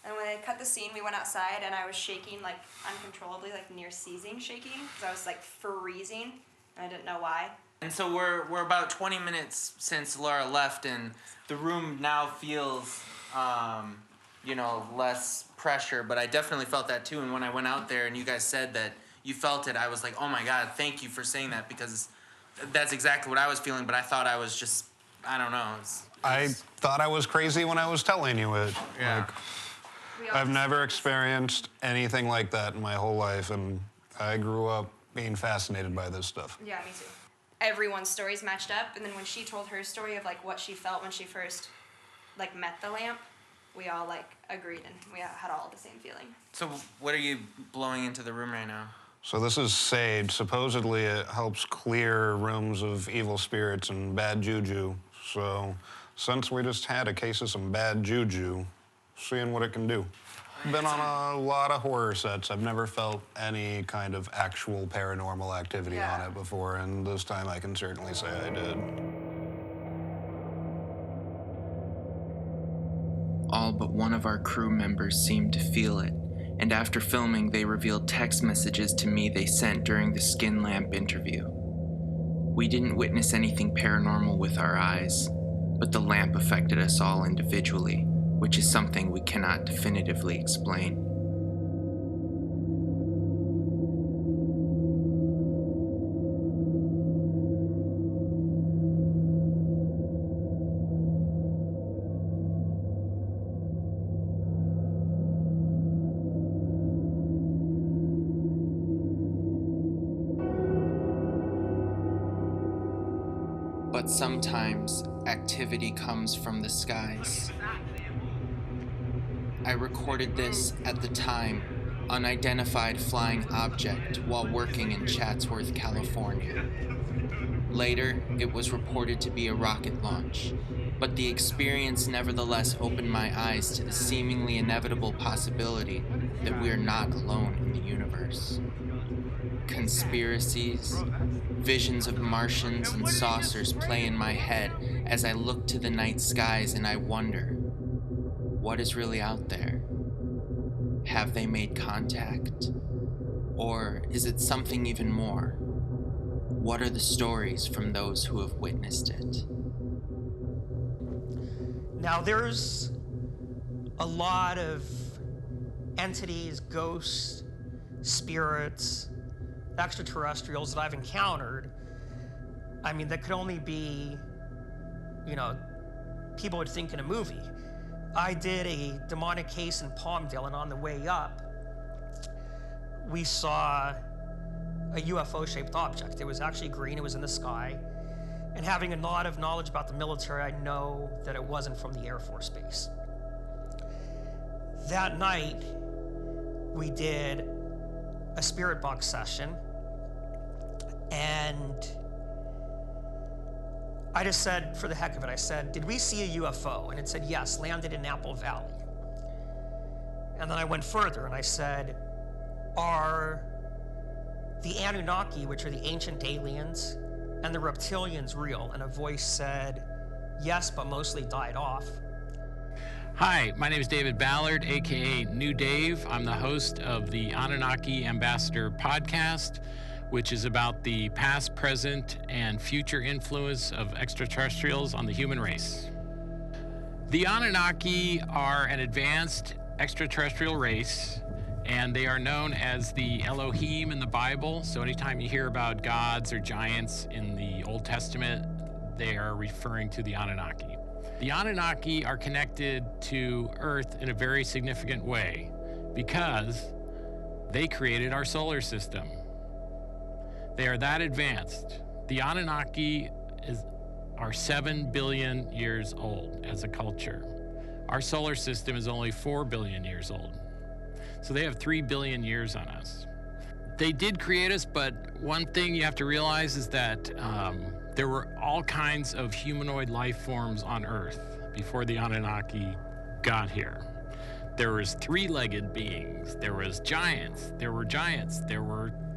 And when they cut the scene, we went outside, and I was shaking like uncontrollably, like near seizing shaking, because I was like freezing, and I didn't know why. And so we're about 20 minutes since Laura left, and the room now feels, you know, less pressure, but I definitely felt that too. And when I went out there and you guys said that you felt it, I was like, oh my God, thank you for saying that, because that's exactly what I was feeling, but I thought I was just, I don't know. I thought I was crazy when I was telling you it. Yeah. Like, I've never experienced anything like that in my whole life, and I grew up being fascinated by this stuff. Yeah, me too. Everyone's stories matched up, and then when she told her story of like what she felt when she first like met the lamp, we all like agreed, and we had all the same feeling. So what are you blowing into the room right now? So this is sage. Supposedly it helps clear rooms of evil spirits and bad juju. So since we just had a case of some bad juju, seeing what it can do. I've been on a lot of horror sets. I've never felt any kind of actual paranormal activity on it before, and this time I can certainly say I did. All but one of our crew members seemed to feel it, and after filming, they revealed text messages to me they sent during the skin lamp interview. We didn't witness anything paranormal with our eyes, but the lamp affected us all individually, which is something we cannot definitively explain. But sometimes activity comes from the skies. I recorded this at the time, unidentified flying object, while working in Chatsworth, California. Later, it was reported to be a rocket launch, but the experience nevertheless opened my eyes to the seemingly inevitable possibility that we are not alone in the universe. Conspiracies, visions of Martians and saucers play in my head as I look to the night skies and I wonder, what is really out there? Have they made contact? Or is it something even more? What are the stories from those who have witnessed it? Now, there's a lot of entities, ghosts, spirits, extraterrestrials that I've encountered. I mean, that could only be, you know, people would think in a movie. I did a demonic case in Palmdale, and on the way up, we saw a UFO-shaped object. It was actually green, it was in the sky. And having a lot of knowledge about the military, I know that it wasn't from the Air Force Base. That night, we did a spirit box session, and I just said, for the heck of it, I said, did we see a UFO? And it said, yes, landed in Apple Valley. And then I went further and I said, are the Anunnaki, which are the ancient aliens, and the reptilians real? And a voice said, yes, but mostly died off. Hi, my name is David Ballard, aka New Dave. I'm the host of the Anunnaki Ambassador podcast, which is about the past, present, and future influence of extraterrestrials on the human race. The Anunnaki are an advanced extraterrestrial race, and they are known as the Elohim in the Bible. So anytime you hear about gods or giants in the Old Testament, they are referring to the Anunnaki. The Anunnaki are connected to Earth in a very significant way because they created our solar system. They are that advanced. The Anunnaki are 7 billion years old as a culture. Our solar system is only 4 billion years old. So they have 3 billion years on us. They did create us, but one thing you have to realize is that there were all kinds of humanoid life forms on Earth before the Anunnaki got here. There was 3-legged beings, there was giants, there were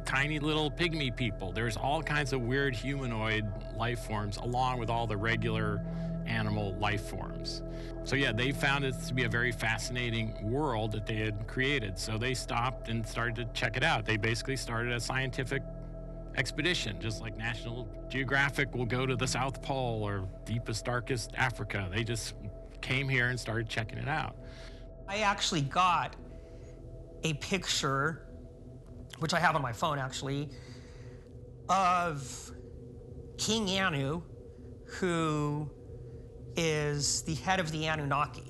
tiny little pygmy people. There's all kinds of weird humanoid life forms along with all the regular animal life forms. So yeah, they found it to be a very fascinating world that they had created. So they stopped and started to check it out. They basically started a scientific expedition, just like National Geographic will go to the South Pole or deepest, darkest Africa. They just came here and started checking it out. I actually got a picture, which I have on my phone actually, of King Anu, who is the head of the Anunnaki.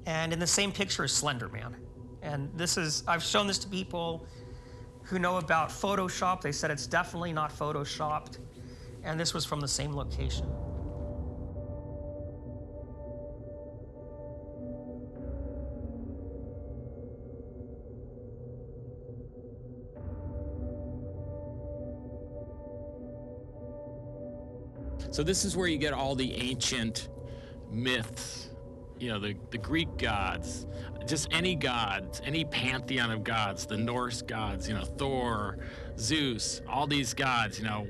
And in the same picture is Slender Man. And this is, I've shown this to people who know about Photoshop. They said it's definitely not Photoshopped. And this was from the same location. So this is where you get all the ancient myths, you know, the Greek gods, just any gods, any pantheon of gods, the Norse gods, you know, Thor, Zeus, all these gods, you know,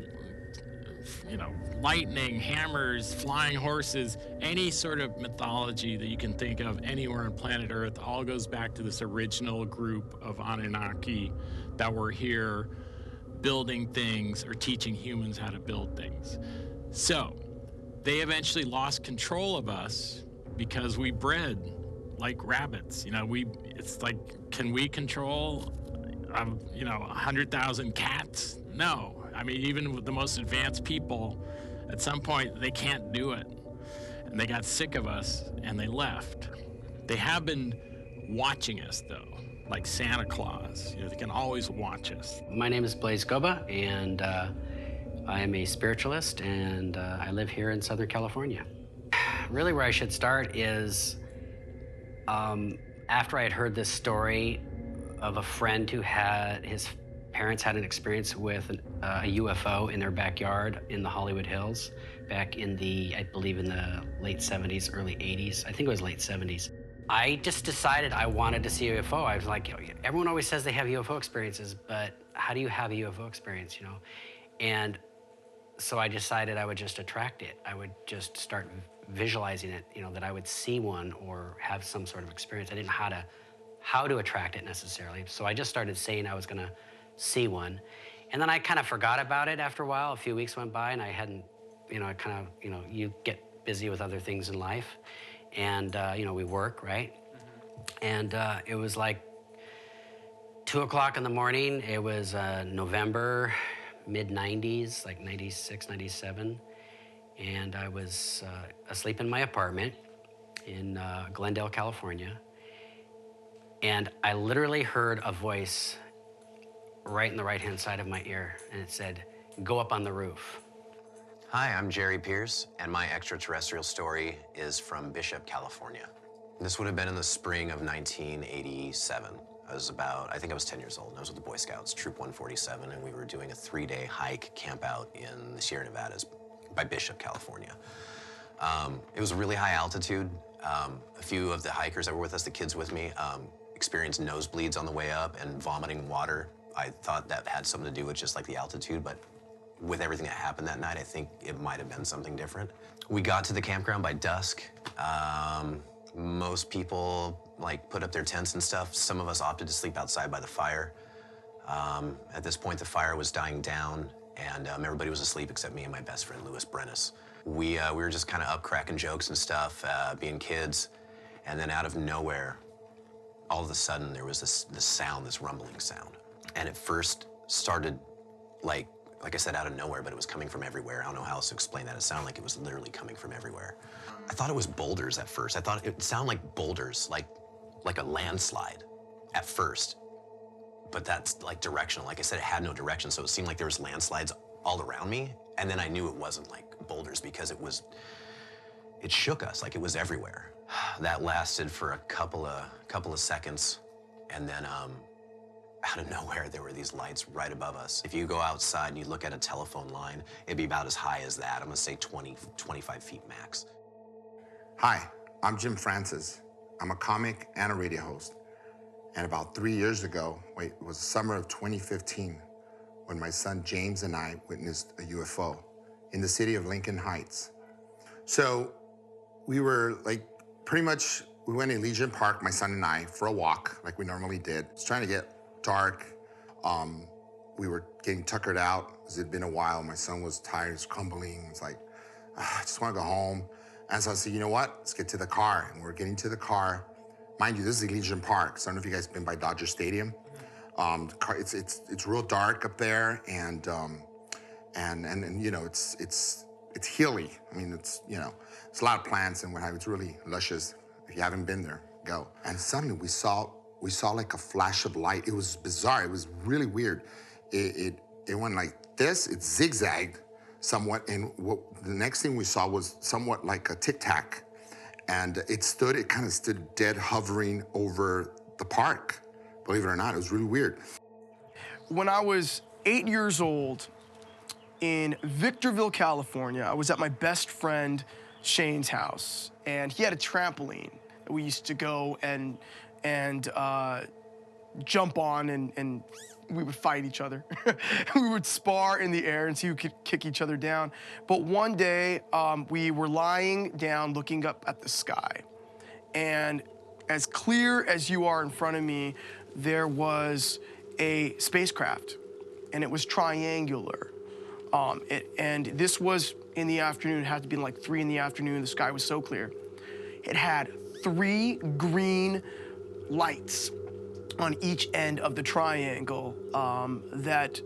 lightning, hammers, flying horses, any sort of mythology that you can think of anywhere on planet Earth all goes back to this original group of Anunnaki that were here building things or teaching humans how to build things. So they eventually lost control of us because we bred like rabbits. You know, it's like, can we control, 100,000 cats? No. I mean, even with the most advanced people, at some point they can't do it. And they got sick of us and they left. They have been watching us though, like Santa Claus. You know, they can always watch us. My name is Blaise Goba, and I am a spiritualist, and I live here in Southern California. Really where I should start is after I had heard this story of a friend who had, his parents had an experience with a UFO in their backyard in the Hollywood Hills back in the, I believe in the late 70s, early 80s. I think it was late 70s. I just decided I wanted to see a UFO. I was like, everyone always says they have UFO experiences, but how do you have a UFO experience, you know? And so I decided I would just attract it. I would just start visualizing it, you know, that I would see one or have some sort of experience. I didn't know how to attract it necessarily. So I just started saying I was gonna see one. And then I kind of forgot about it after a while. A few weeks went by and I hadn't, you know, you get busy with other things in life. And, we work, right? And it was like 2 o'clock in the morning. It was November, mid-90s, like 96, 97. And I was asleep in my apartment in Glendale, California. And I literally heard a voice right in the right-hand side of my ear. And it said, "Go up on the roof." Hi, I'm Jerry Pierce, and my extraterrestrial story is from Bishop, California. This would have been in the spring of 1987. I think I was 10 years old, and I was with the Boy Scouts, Troop 147, and we were doing a 3-day hike camp out in the Sierra Nevadas by Bishop, California. It was a really high altitude. A few of the hikers that were with us, the kids with me, experienced nosebleeds on the way up and vomiting water. I thought that had something to do with just like the altitude, but with everything that happened that night, I think it might have been something different. We got to the campground by dusk. Most people put up their tents and stuff. Some of us opted to sleep outside by the fire. At this point, the fire was dying down, and everybody was asleep except me and my best friend, Louis Brennis. We were just kind of up cracking jokes and stuff, being kids, and then out of nowhere, all of a sudden, there was this sound, this rumbling sound. And it first started like I said, out of nowhere, but it was coming from everywhere. I don't know how else to explain that. It sounded like it was literally coming from everywhere. I thought it was boulders at first. I thought it sounded like boulders, like a landslide at first. But that's directional. Like I said, it had no direction, so it seemed like there was landslides all around me. And then I knew it wasn't like boulders because it shook us, like it was everywhere. That lasted for a couple of seconds, and then out of nowhere, there were these lights right above us. If you go outside and you look at a telephone line, it'd be about as high as that. I'm gonna say 20, 25 feet max. Hi, I'm Jim Francis. I'm a comic and a radio host. And about 3 years ago, it was the summer of 2015, when my son James and I witnessed a UFO in the city of Lincoln Heights. So we were like, pretty much, we went in Legion Park, my son and I, for a walk, like we normally did. It's trying to get dark. We were getting tuckered out, because it had been a while. My son was tired, he was crumbling. He was like, I just want to go home. And so I said, you know what? Let's get to the car. And we're getting to the car. Mind you, this is Legion Park. So I don't know if you guys have been by Dodger Stadium. It's real dark up there, and you know, it's hilly. I mean, it's a lot of plants and what have you. It's really luscious. If you haven't been there, go. And suddenly we saw like a flash of light. It was bizarre. It was really weird. It went like this. It zigzagged somewhat, and the next thing we saw was somewhat like a tic-tac. And it kind of stood dead, hovering over the park. Believe it or not, it was really weird. When I was 8 years old in Victorville, California, I was at my best friend Shane's house, and he had a trampoline that we used to go and jump on, and we would fight each other. We would spar in the air and see who could kick each other down. But one day, we were lying down looking up at the sky, and as clear as you are in front of me, there was a spacecraft, and it was triangular. And this was in the afternoon. It had to be like 3 in the afternoon. The sky was so clear. It had 3 green lights on each end of the triangle that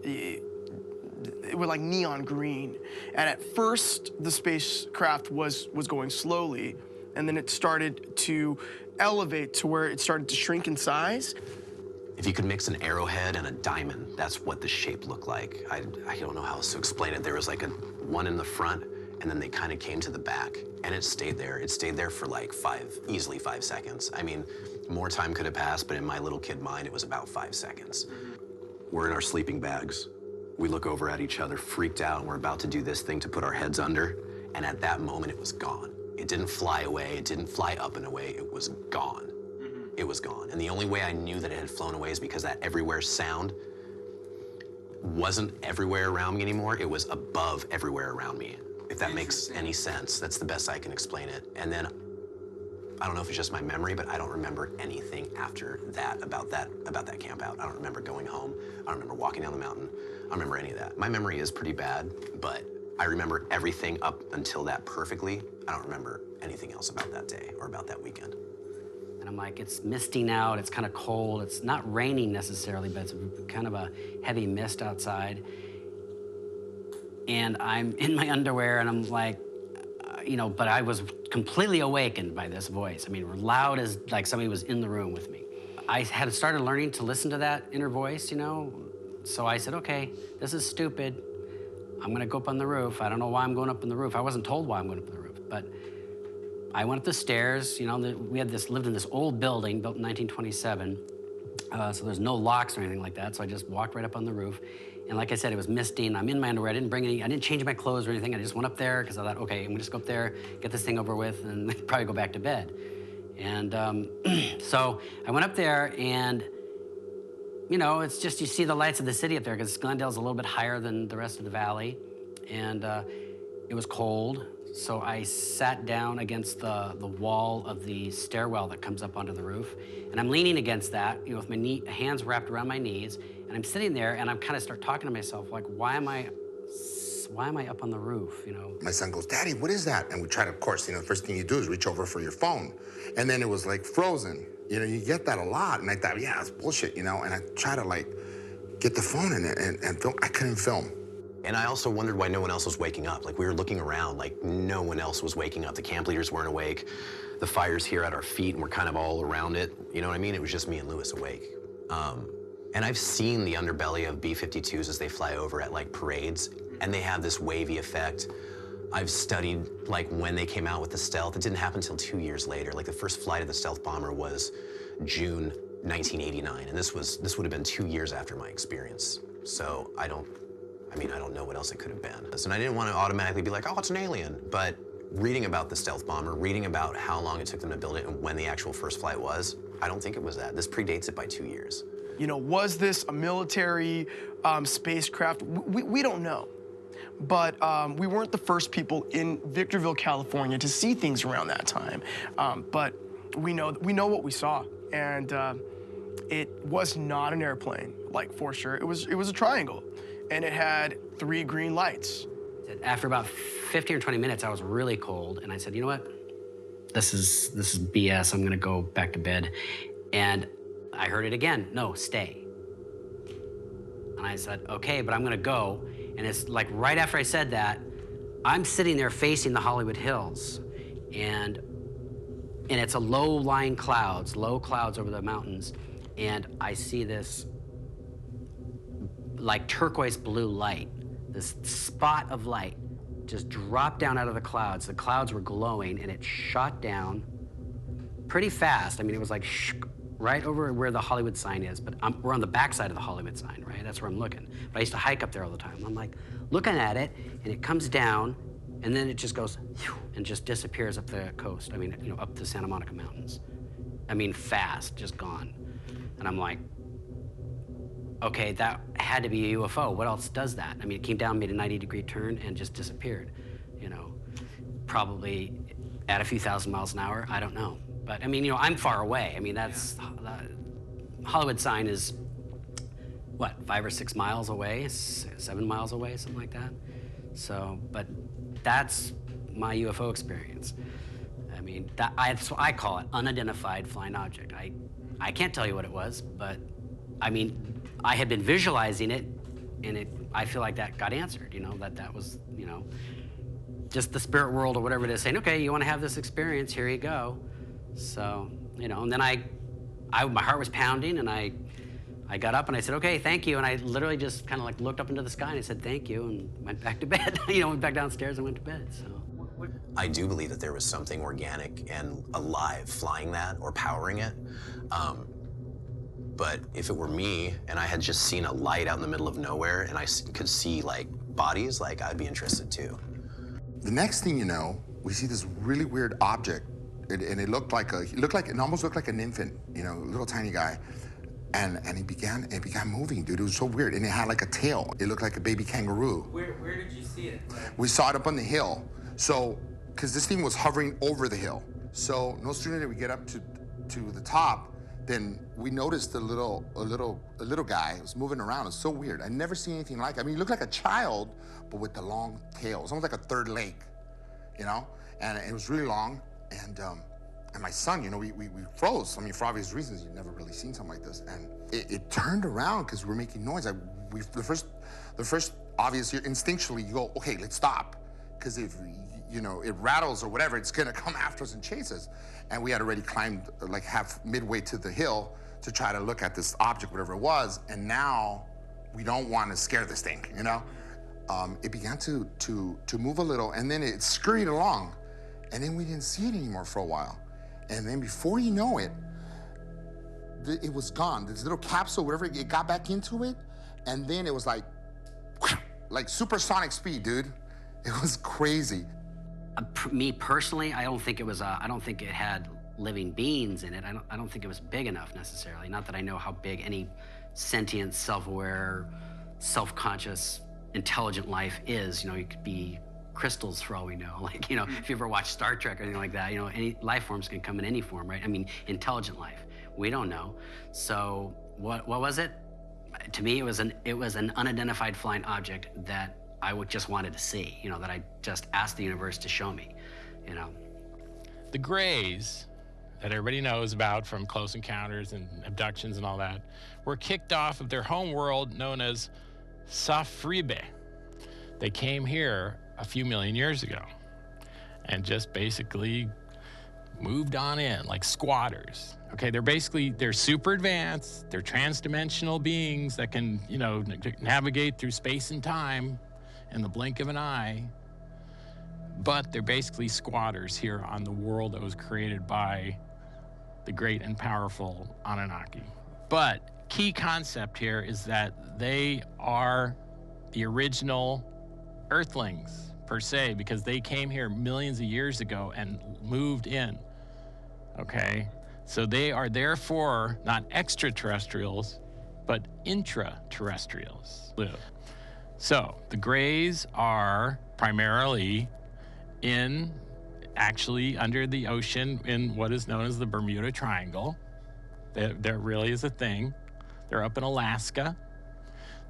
were like neon green. And at first, the spacecraft was going slowly, and then it started to elevate to where it started to shrink in size. If you could mix an arrowhead and a diamond, that's what the shape looked like. I don't know how else to explain it. There was like one in the front, and then they kind of came to the back, and it stayed there. It stayed there for like easily 5 seconds. I mean, more time could have passed, but in my little kid mind, it was about 5 seconds. We're in our sleeping bags. We look over at each other, freaked out, and we're about to do this thing to put our heads under, and at that moment, it was gone. It didn't fly away. It didn't fly up and away. It was gone. It was gone. And the only way I knew that it had flown away is because that everywhere sound wasn't everywhere around me anymore. It was above everywhere around me, if that makes any sense. That's the best I can explain it. And then, I don't know if it's just my memory, but I don't remember anything after that about that camp out. I don't remember going home. I don't remember walking down the mountain. I don't remember any of that. My memory is pretty bad, but I remember everything up until that perfectly. I don't remember anything else about that day or about that weekend. And I'm like, it's misting out, it's kind of cold, it's not raining necessarily, but it's kind of a heavy mist outside. And I'm in my underwear, and I'm like, but I was completely awakened by this voice. I mean, loud as like somebody was in the room with me. I had started learning to listen to that inner voice, So I said, okay, this is stupid. I'm gonna go up on the roof. I don't know why I'm going up on the roof. I wasn't told why I'm going up on the roof, but I went up the stairs. We lived in this old building built in 1927, so there's no locks or anything like that. So I just walked right up on the roof, and like I said, it was misting. I'm in my underwear. I didn't change my clothes or anything. I just went up there because I thought, okay, I'm gonna just go up there, get this thing over with, and probably go back to bed. And so I went up there, and it's just you see the lights of the city up there because Glendale's a little bit higher than the rest of the valley, and it was cold. So I sat down against the wall of the stairwell that comes up onto the roof, and I'm leaning against that, with my hands wrapped around my knees, and I'm sitting there, and I'm kind of start talking to myself, like, why am I up on the roof, My son goes, Daddy, what is that? And we try to, of course, the first thing you do is reach over for your phone. And then it was like frozen. You get that a lot. And I thought, yeah, that's bullshit, And I try to get the phone in it and film. I couldn't film. And I also wondered why no one else was waking up. Like, we were looking around, like no one else was waking up. The camp leaders weren't awake. The fire's here at our feet, and we're kind of all around it. You know what I mean? It was just me and Lewis awake. And I've seen the underbelly of B-52s as they fly over at parades, and they have this wavy effect. I've studied when they came out with the stealth. It didn't happen until 2 years later. The first flight of the stealth bomber was June 1989, and this would have been 2 years after my experience. So I don't know what else it could have been. And I didn't want to automatically be like, oh, it's an alien. But reading about the stealth bomber, reading about how long it took them to build it and when the actual first flight was, I don't think it was that. This predates it by 2 years. You know, was this a military spacecraft? We don't know. But we weren't the first people in Victorville, California to see things around that time. But we know what we saw. And it was not an airplane, like, for sure. It was a triangle, and it had 3 green lights. After about 15 or 20 minutes, I was really cold, and I said, you know what? This is BS. I'm gonna go back to bed. And I heard it again. No, stay. And I said, okay, but I'm gonna go. And it's like right after I said that, I'm sitting there facing the Hollywood Hills, and it's a low clouds over the mountains, and I see this like turquoise blue light, this spot of light just dropped down out of the clouds. The clouds were glowing, and it shot down pretty fast. I mean, it was like right over where the Hollywood sign is, but we're on the backside of the Hollywood sign, right? That's where I'm looking. But I used to hike up there all the time. I'm like looking at it, and it comes down, and then it just goes and just disappears up the coast. I mean, you know, up the Santa Monica Mountains. I mean, fast, just gone. And I'm like, okay, that had to be a UFO. What else does that? I mean, it came down, made a 90-degree turn, and just disappeared. You know, probably at a few thousand miles an hour. I don't know. But I mean, you know, I'm far away. I mean, that's the Hollywood sign is what, 5 or 6 miles away, 7 miles away, something like that. So, but that's my UFO experience. I mean, that's what I call it, unidentified flying object. I can't tell you what it was, but I mean, I had been visualizing it, and I feel like that got answered, you know, that was, you know, just the spirit world or whatever it is saying, okay, you want to have this experience, here you go. So, you know, and then my heart was pounding, and I got up and I said, okay, thank you. And I literally just kind of like looked up into the sky and I said, thank you, and went back to bed. You know, went back downstairs and went to bed, so. I do believe that there was something organic and alive flying that or powering it. But if it were me and I had just seen a light out in the middle of nowhere and I could see like bodies, like I'd be interested too. The next thing you know, we see this really weird object, and it almost looked like an infant, you know, a little tiny guy. And it began moving, dude. It was so weird. And it had like a tail. It looked like a baby kangaroo. Where did you see it? We saw it up on the hill. So, because this thing was hovering over the hill. So no sooner did we get up to the top, then we noticed a little guy was moving around. It was so weird. I'd never seen anything like it. I mean, he looked like a child, but with the long tail. It was almost like a third leg, you know? And it was really long. And my son, you know, we froze. I mean, for obvious reasons, you've never really seen something like this. And it turned around because we were making noise. The first obvious, instinctually, you go, okay, let's stop. Because if, you know, it rattles or whatever, it's gonna come after us and chase us. And we had already climbed like midway to the hill to try to look at this object, whatever it was. And now we don't want to scare this thing, you know? It began to move a little, and then it scurried along. And then we didn't see it anymore for a while. And then before you know it, it was gone. This little capsule, whatever, it got back into it, and then it was like supersonic speed, dude. It was crazy. Me personally, I don't think it had living beings in it. I don't think it was big enough necessarily. Not that I know how big any sentient, self-aware, self-conscious, intelligent life is. You know, it could be crystals for all we know. Like, you know, if you ever watch Star Trek or anything like that, you know, any life forms can come in any form, right? I mean, intelligent life. We don't know. So what was it? To me, it was an unidentified flying object that I just wanted to see, you know, that I just asked the universe to show me, you know. The Greys that everybody knows about from Close Encounters and abductions and all that were kicked off of their home world known as Safribe. They came here a few million years ago and just basically moved on in like squatters. Okay, they're super advanced, they're trans-dimensional beings that can, you know, navigate through space and time in the blink of an eye, but they're basically squatters here on the world that was created by the great and powerful Anunnaki. But key concept here is that they are the original Earthlings, per se, because they came here millions of years ago and moved in, okay? So they are therefore not extraterrestrials, but intraterrestrials live. So the Greys are primarily actually under the ocean in what is known as the Bermuda Triangle. There really is a thing. They're up in Alaska.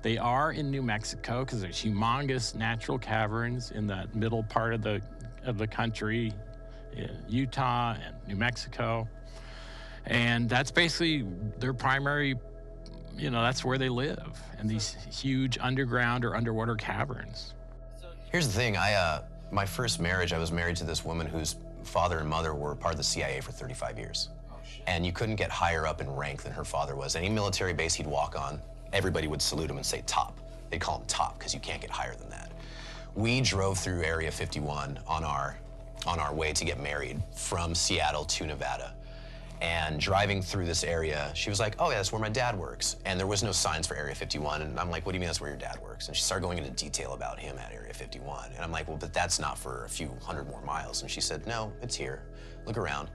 They are in New Mexico because there's humongous natural caverns in the middle part of the country, in Utah and New Mexico. And that's basically their primary, that's where they live, in these huge underground or underwater caverns. Here's the thing, my first marriage, I was married to this woman whose father and mother were part of the CIA for 35 years. And you couldn't get higher up in rank than her father was. Any military base he'd walk on, everybody would salute him and say top. They'd call him top because you can't get higher than that. We drove through Area 51 on our way to get married from Seattle to Nevada. And driving through this area, she was like, oh yeah, that's where my dad works. And there was no signs for Area 51. And I'm like, what do you mean that's where your dad works? And she started going into detail about him at Area 51. And I'm like, well, but that's not for a few hundred more miles. And she said, no, it's here. Look around.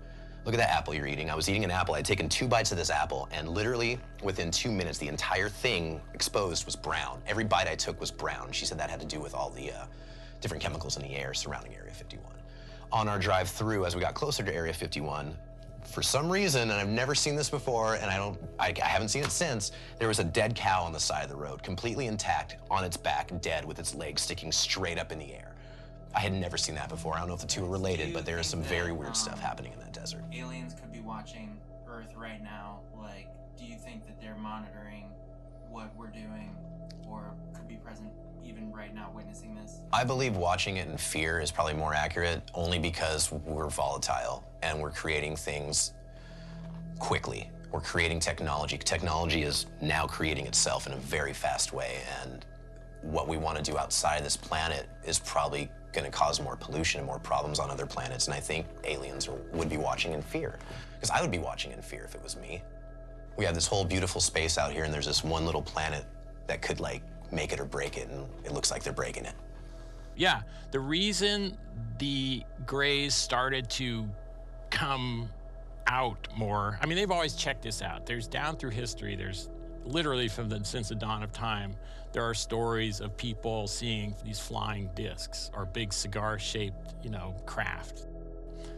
Look at that apple you're eating. I was eating an apple. I'd taken 2 bites of this apple, and literally within 2 minutes, the entire thing exposed was brown. Every bite I took was brown. She said that had to do with all the different chemicals in the air surrounding Area 51. On our drive through, as we got closer to Area 51, for some reason, and I've never seen this before, and I haven't seen it since, there was a dead cow on the side of the road, completely intact, on its back, dead, with its legs sticking straight up in the air. I had never seen that before. I don't know if the two are related, but there is some very weird stuff happening in that desert. Aliens could be watching Earth right now. Like, do you think that they're monitoring what we're doing, or could be present even right now witnessing this? I believe watching it in fear is probably more accurate, only because we're volatile and we're creating things quickly. We're creating technology. Technology is now creating itself in a very fast way, and what we want to do outside of this planet is probably going to cause more pollution and more problems on other planets, and I think aliens would be watching in fear. Because I would be watching in fear if it was me. We have this whole beautiful space out here, and there's this one little planet that could, like, make it or break it, and it looks like they're breaking it. Yeah, the reason the Greys started to come out more, I mean, they've always checked this out. There's down through history, there's literally since the dawn of time, there are stories of people seeing these flying discs or big cigar-shaped, craft.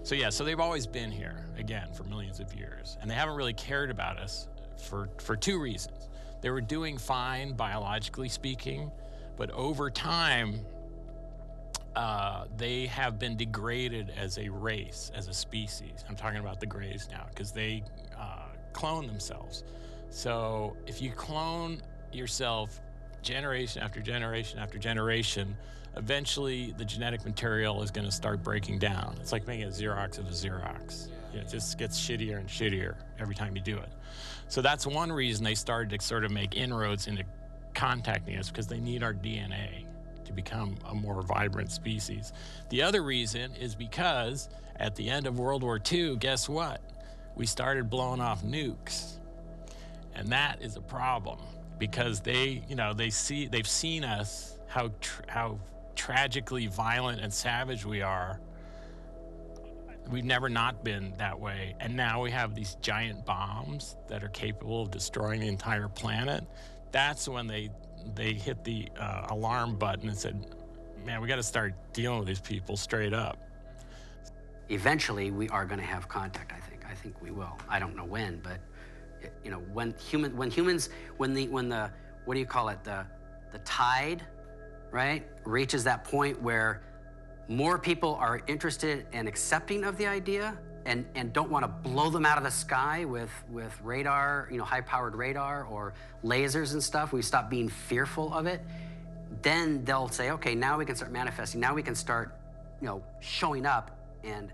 So yeah, so they've always been here, again, for millions of years. And they haven't really cared about us for 2 reasons. They were doing fine, biologically speaking, but over time, they have been degraded as a race, as a species. I'm talking about the Greys now, because they clone themselves. So if you clone yourself generation after generation after generation, eventually the genetic material is going to start breaking down. It's like making a Xerox of a Xerox. It just gets shittier and shittier every time you do it. So that's one reason they started to sort of make inroads into contacting us, because they need our DNA to become a more vibrant species. The other reason is because at the end of World War II, guess what? We started blowing off nukes. And that is a problem, because they've seen us, how tragically violent and savage we are. We've never not been that way. And now we have these giant bombs that are capable of destroying the entire planet. That's when they hit the alarm button and said, man, we got to start dealing with these people straight up. Eventually, we are going to have contact, I think. I think we will. I don't know when, but when the what do you call it, the tide, right, reaches that point where more people are interested and accepting of the idea and don't want to blow them out of the sky with radar, high-powered radar or lasers and stuff. We stop being fearful of it. Then they'll say, okay, now we can start manifesting. Now we can start, showing up and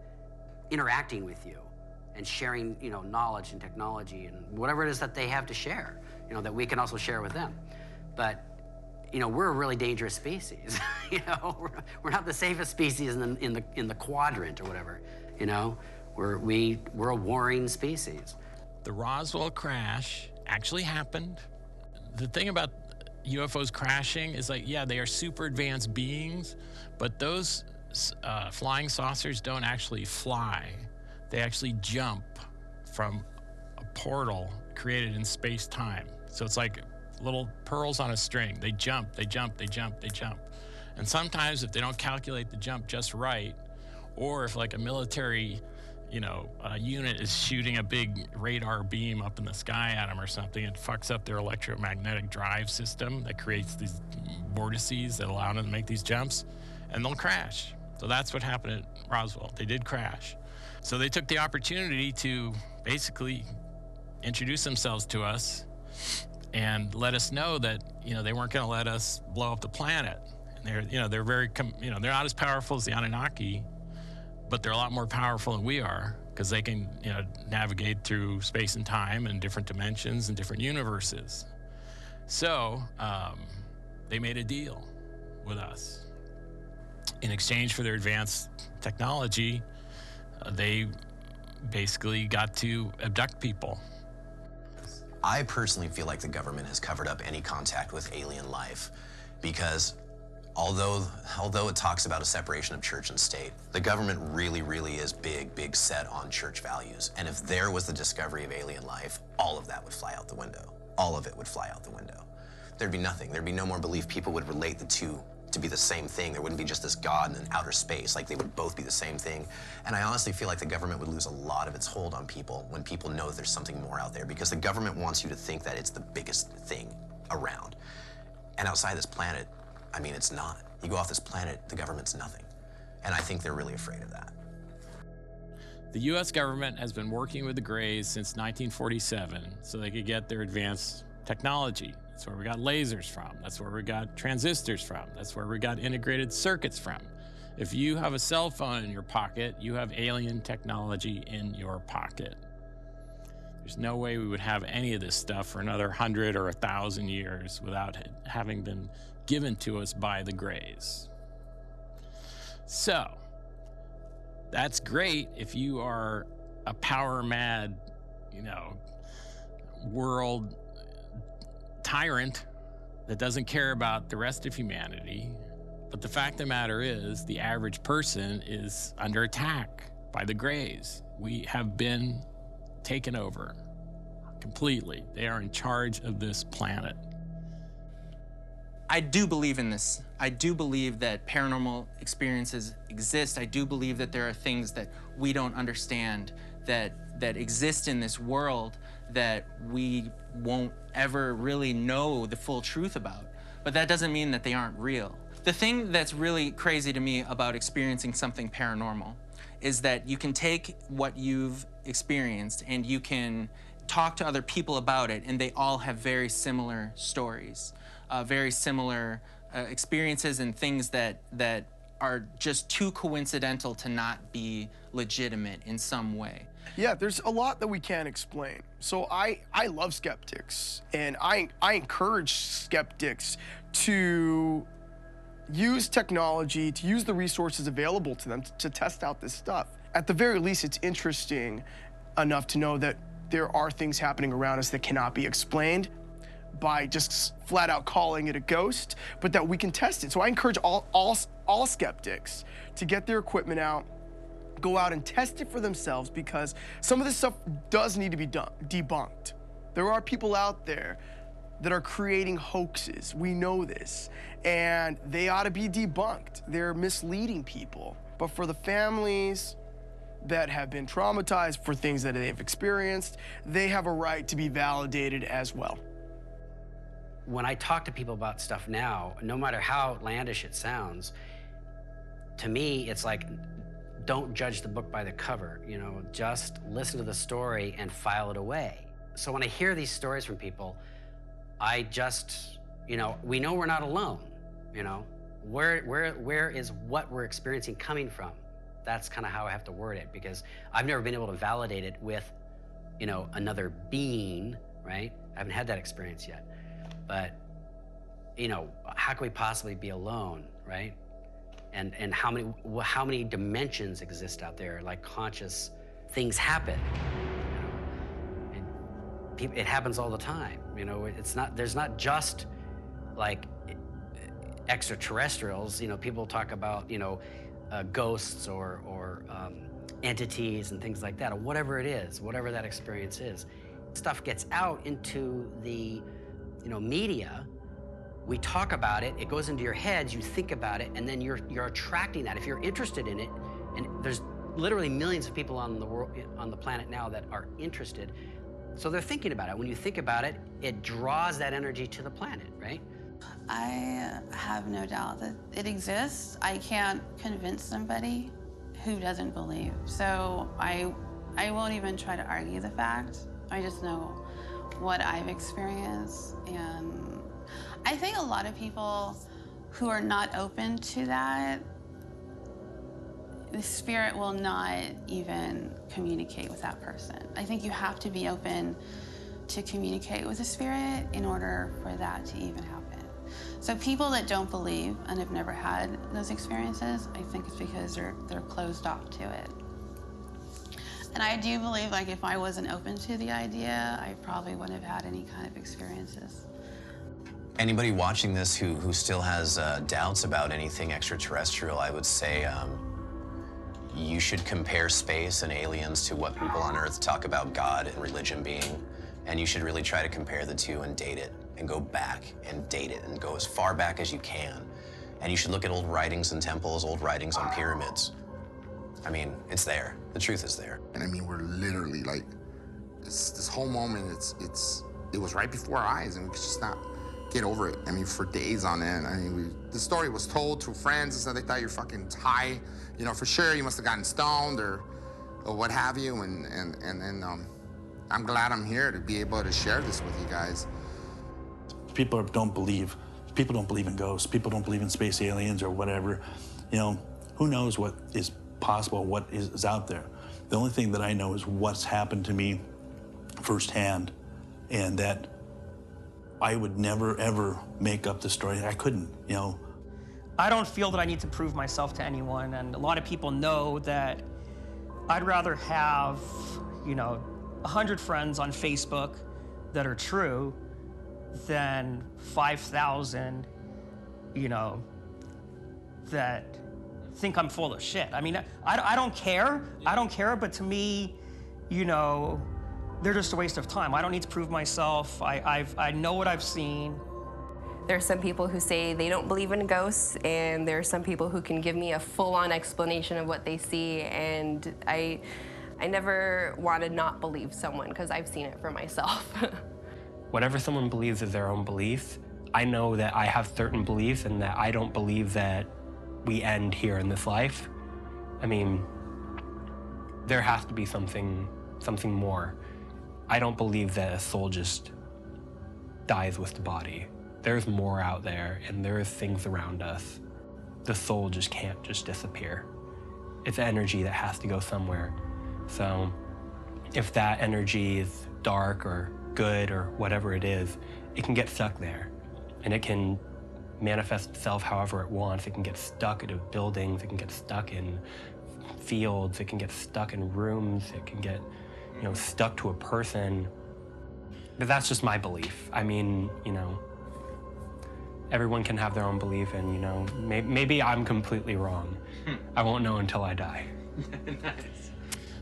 interacting with you and sharing, knowledge and technology and whatever it is that they have to share, that we can also share with them. But, we're a really dangerous species. We're not the safest species in the quadrant or whatever. We're a warring species. The Roswell crash actually happened. The thing about UFOs crashing is they are super advanced beings, but those flying saucers don't actually fly. They actually jump from a portal created in space-time. So it's like little pearls on a string. They jump, they jump, they jump, they jump. And sometimes if they don't calculate the jump just right, or if like a military, unit is shooting a big radar beam up in the sky at them or something, it fucks up their electromagnetic drive system that creates these vortices that allow them to make these jumps, and they'll crash. So that's what happened at Roswell. They did crash. So they took the opportunity to basically introduce themselves to us and let us know that, they weren't going to let us blow up the planet. And they're very, they're not as powerful as the Anunnaki, but they're a lot more powerful than we are because they can, navigate through space and time and different dimensions and different universes. So they made a deal with us. In exchange for their advanced technology, they basically got to abduct people. I personally feel like the government has covered up any contact with alien life because although it talks about a separation of church and state, the government really, really is big set on church values. And if there was the discovery of alien life, all of that would fly out the window. All of it would fly out the window. There'd be nothing. There'd be no more belief. People would relate the two to be the same thing. There wouldn't be just this God in outer space. Like, they would both be the same thing. And I honestly feel like the government would lose a lot of its hold on people when people know that there's something more out there, because the government wants you to think that it's the biggest thing around. And outside this planet, I mean, it's not. You go off this planet, the government's nothing. And I think they're really afraid of that. The U.S. government has been working with the Greys since 1947 so they could get their advanced technology. That's where we got lasers from. That's where we got transistors from. That's where we got integrated circuits from. If you have a cell phone in your pocket, you have alien technology in your pocket. There's no way we would have any of this stuff for another 100 or 1,000 years without it having been given to us by the Greys. So, that's great if you are a power-mad, world tyrant that doesn't care about the rest of humanity. But the fact of the matter is, the average person is under attack by the Greys. We have been taken over completely. They are in charge of this planet. I do believe in this. I do believe that paranormal experiences exist. I do believe that there are things that we don't understand that exist in this world that we won't ever really know the full truth about. But that doesn't mean that they aren't real. The thing that's really crazy to me about experiencing something paranormal is that you can take what you've experienced and you can talk to other people about it, and they all have very similar stories, very similar experiences and things that are just too coincidental to not be legitimate in some way. Yeah, there's a lot that we can't explain. So I love skeptics, and I encourage skeptics to use technology, to use the resources available to them to test out this stuff. At the very least, it's interesting enough to know that there are things happening around us that cannot be explained by just flat out calling it a ghost, but that we can test it. So I encourage all skeptics to get their equipment out, go out and test it for themselves, because some of this stuff does need to be debunked. There are people out there that are creating hoaxes. We know this, and they ought to be debunked. They're misleading people. But for the families that have been traumatized for things that they've experienced, they have a right to be validated as well. When I talk to people about stuff now, no matter how outlandish it sounds, to me, it's like, don't judge the book by the cover, just listen to the story and file it away. So when I hear these stories from people, I just, we know we're not alone, Where is what we're experiencing coming from? That's kind of how I have to word it, because I've never been able to validate it with, another being, right? I haven't had that experience yet. But, how can we possibly be alone, right? And how many dimensions exist out there, like conscious things happen. And it happens all the time. There's not just like extraterrestrials. People talk about, ghosts or entities and things like that, or whatever it is, whatever that experience is. Stuff gets out into the, media. We talk about it, it goes into your heads, you think about it, and then you're attracting that. If you're interested in it, and there's literally millions of people on the planet now that are interested, so they're thinking about it. When you think about it, it draws that energy to the planet, right? I have no doubt that it exists. I can't convince somebody who doesn't believe. So I won't even try to argue the fact. I just know what I've experienced. And I think a lot of people who are not open to that, the spirit will not even communicate with that person. I think you have to be open to communicate with the spirit in order for that to even happen. So people that don't believe and have never had those experiences, I think it's because they're closed off to it. And I do believe, like, if I wasn't open to the idea, I probably wouldn't have had any kind of experiences. Anybody watching this who still has doubts about anything extraterrestrial, I would say you should compare space and aliens to what people on Earth talk about God and religion being, and you should really try to compare the two and date it, and go back and date it, and go as far back as you can. And you should look at old writings in temples, old writings on pyramids. I mean, it's there. The truth is there. And I mean, we're literally like, this whole moment, it was right before our eyes, and we could just not get over it. I mean, for days on end. I mean, the story was told to friends and stuff. They thought you're fucking high, for sure. You must have gotten stoned or what have you. And then I'm glad I'm here to be able to share this with you guys. People don't believe in ghosts. People don't believe in space aliens or whatever. Who knows what is possible, what is out there. The only thing that I know is what's happened to me firsthand, and that I would never, ever make up the story. I couldn't, I don't feel that I need to prove myself to anyone, and a lot of people know that I'd rather have, 100 friends on Facebook that are true than 5,000, that think I'm full of shit. I mean, I don't care. I don't care, but to me, they're just a waste of time. I don't need to prove myself. I know what I've seen. There are some people who say they don't believe in ghosts, and there are some people who can give me a full-on explanation of what they see, and I never want to not believe someone because I've seen it for myself. Whatever someone believes is their own beliefs. I know that I have certain beliefs and that I don't believe that we end here in this life. I mean, there has to be something more. I don't believe that a soul just dies with the body. There's more out there, and there's things around us. The soul just can't just disappear. It's energy that has to go somewhere. So if that energy is dark or good or whatever it is, it can get stuck there. And it can manifest itself however it wants. It can get stuck into buildings, it can get stuck in fields, it can get stuck in rooms, it can get, stuck to a person. But that's just my belief. I mean, everyone can have their own belief, and maybe I'm completely wrong. I won't know until I die. Nice.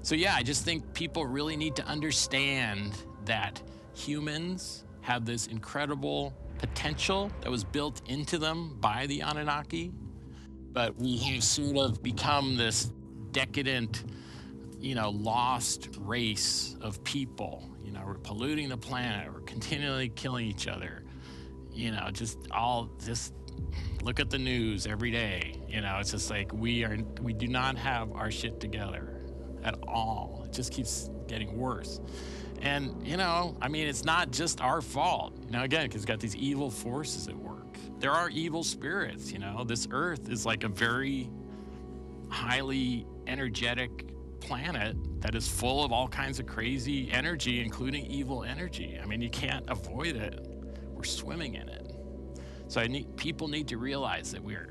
So yeah, I just think people really need to understand that humans have this incredible potential that was built into them by the Anunnaki, but we have sort of become this decadent, lost race of people. We're polluting the planet, we're continually killing each other. Just look at the news every day. It's just like we do not have our shit together at all. It just keeps getting worse. And, it's not just our fault, again, because we've got these evil forces at work. There are evil spirits, This Earth is like a very highly energetic planet that is full of all kinds of crazy energy, including evil energy. I mean, you can't avoid it. We're swimming in it. So people need to realize that we're,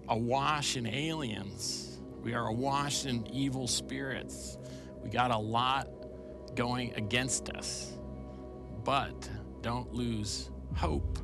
awash in aliens. We are awash in evil spirits. We got a lot going against us, but don't lose hope.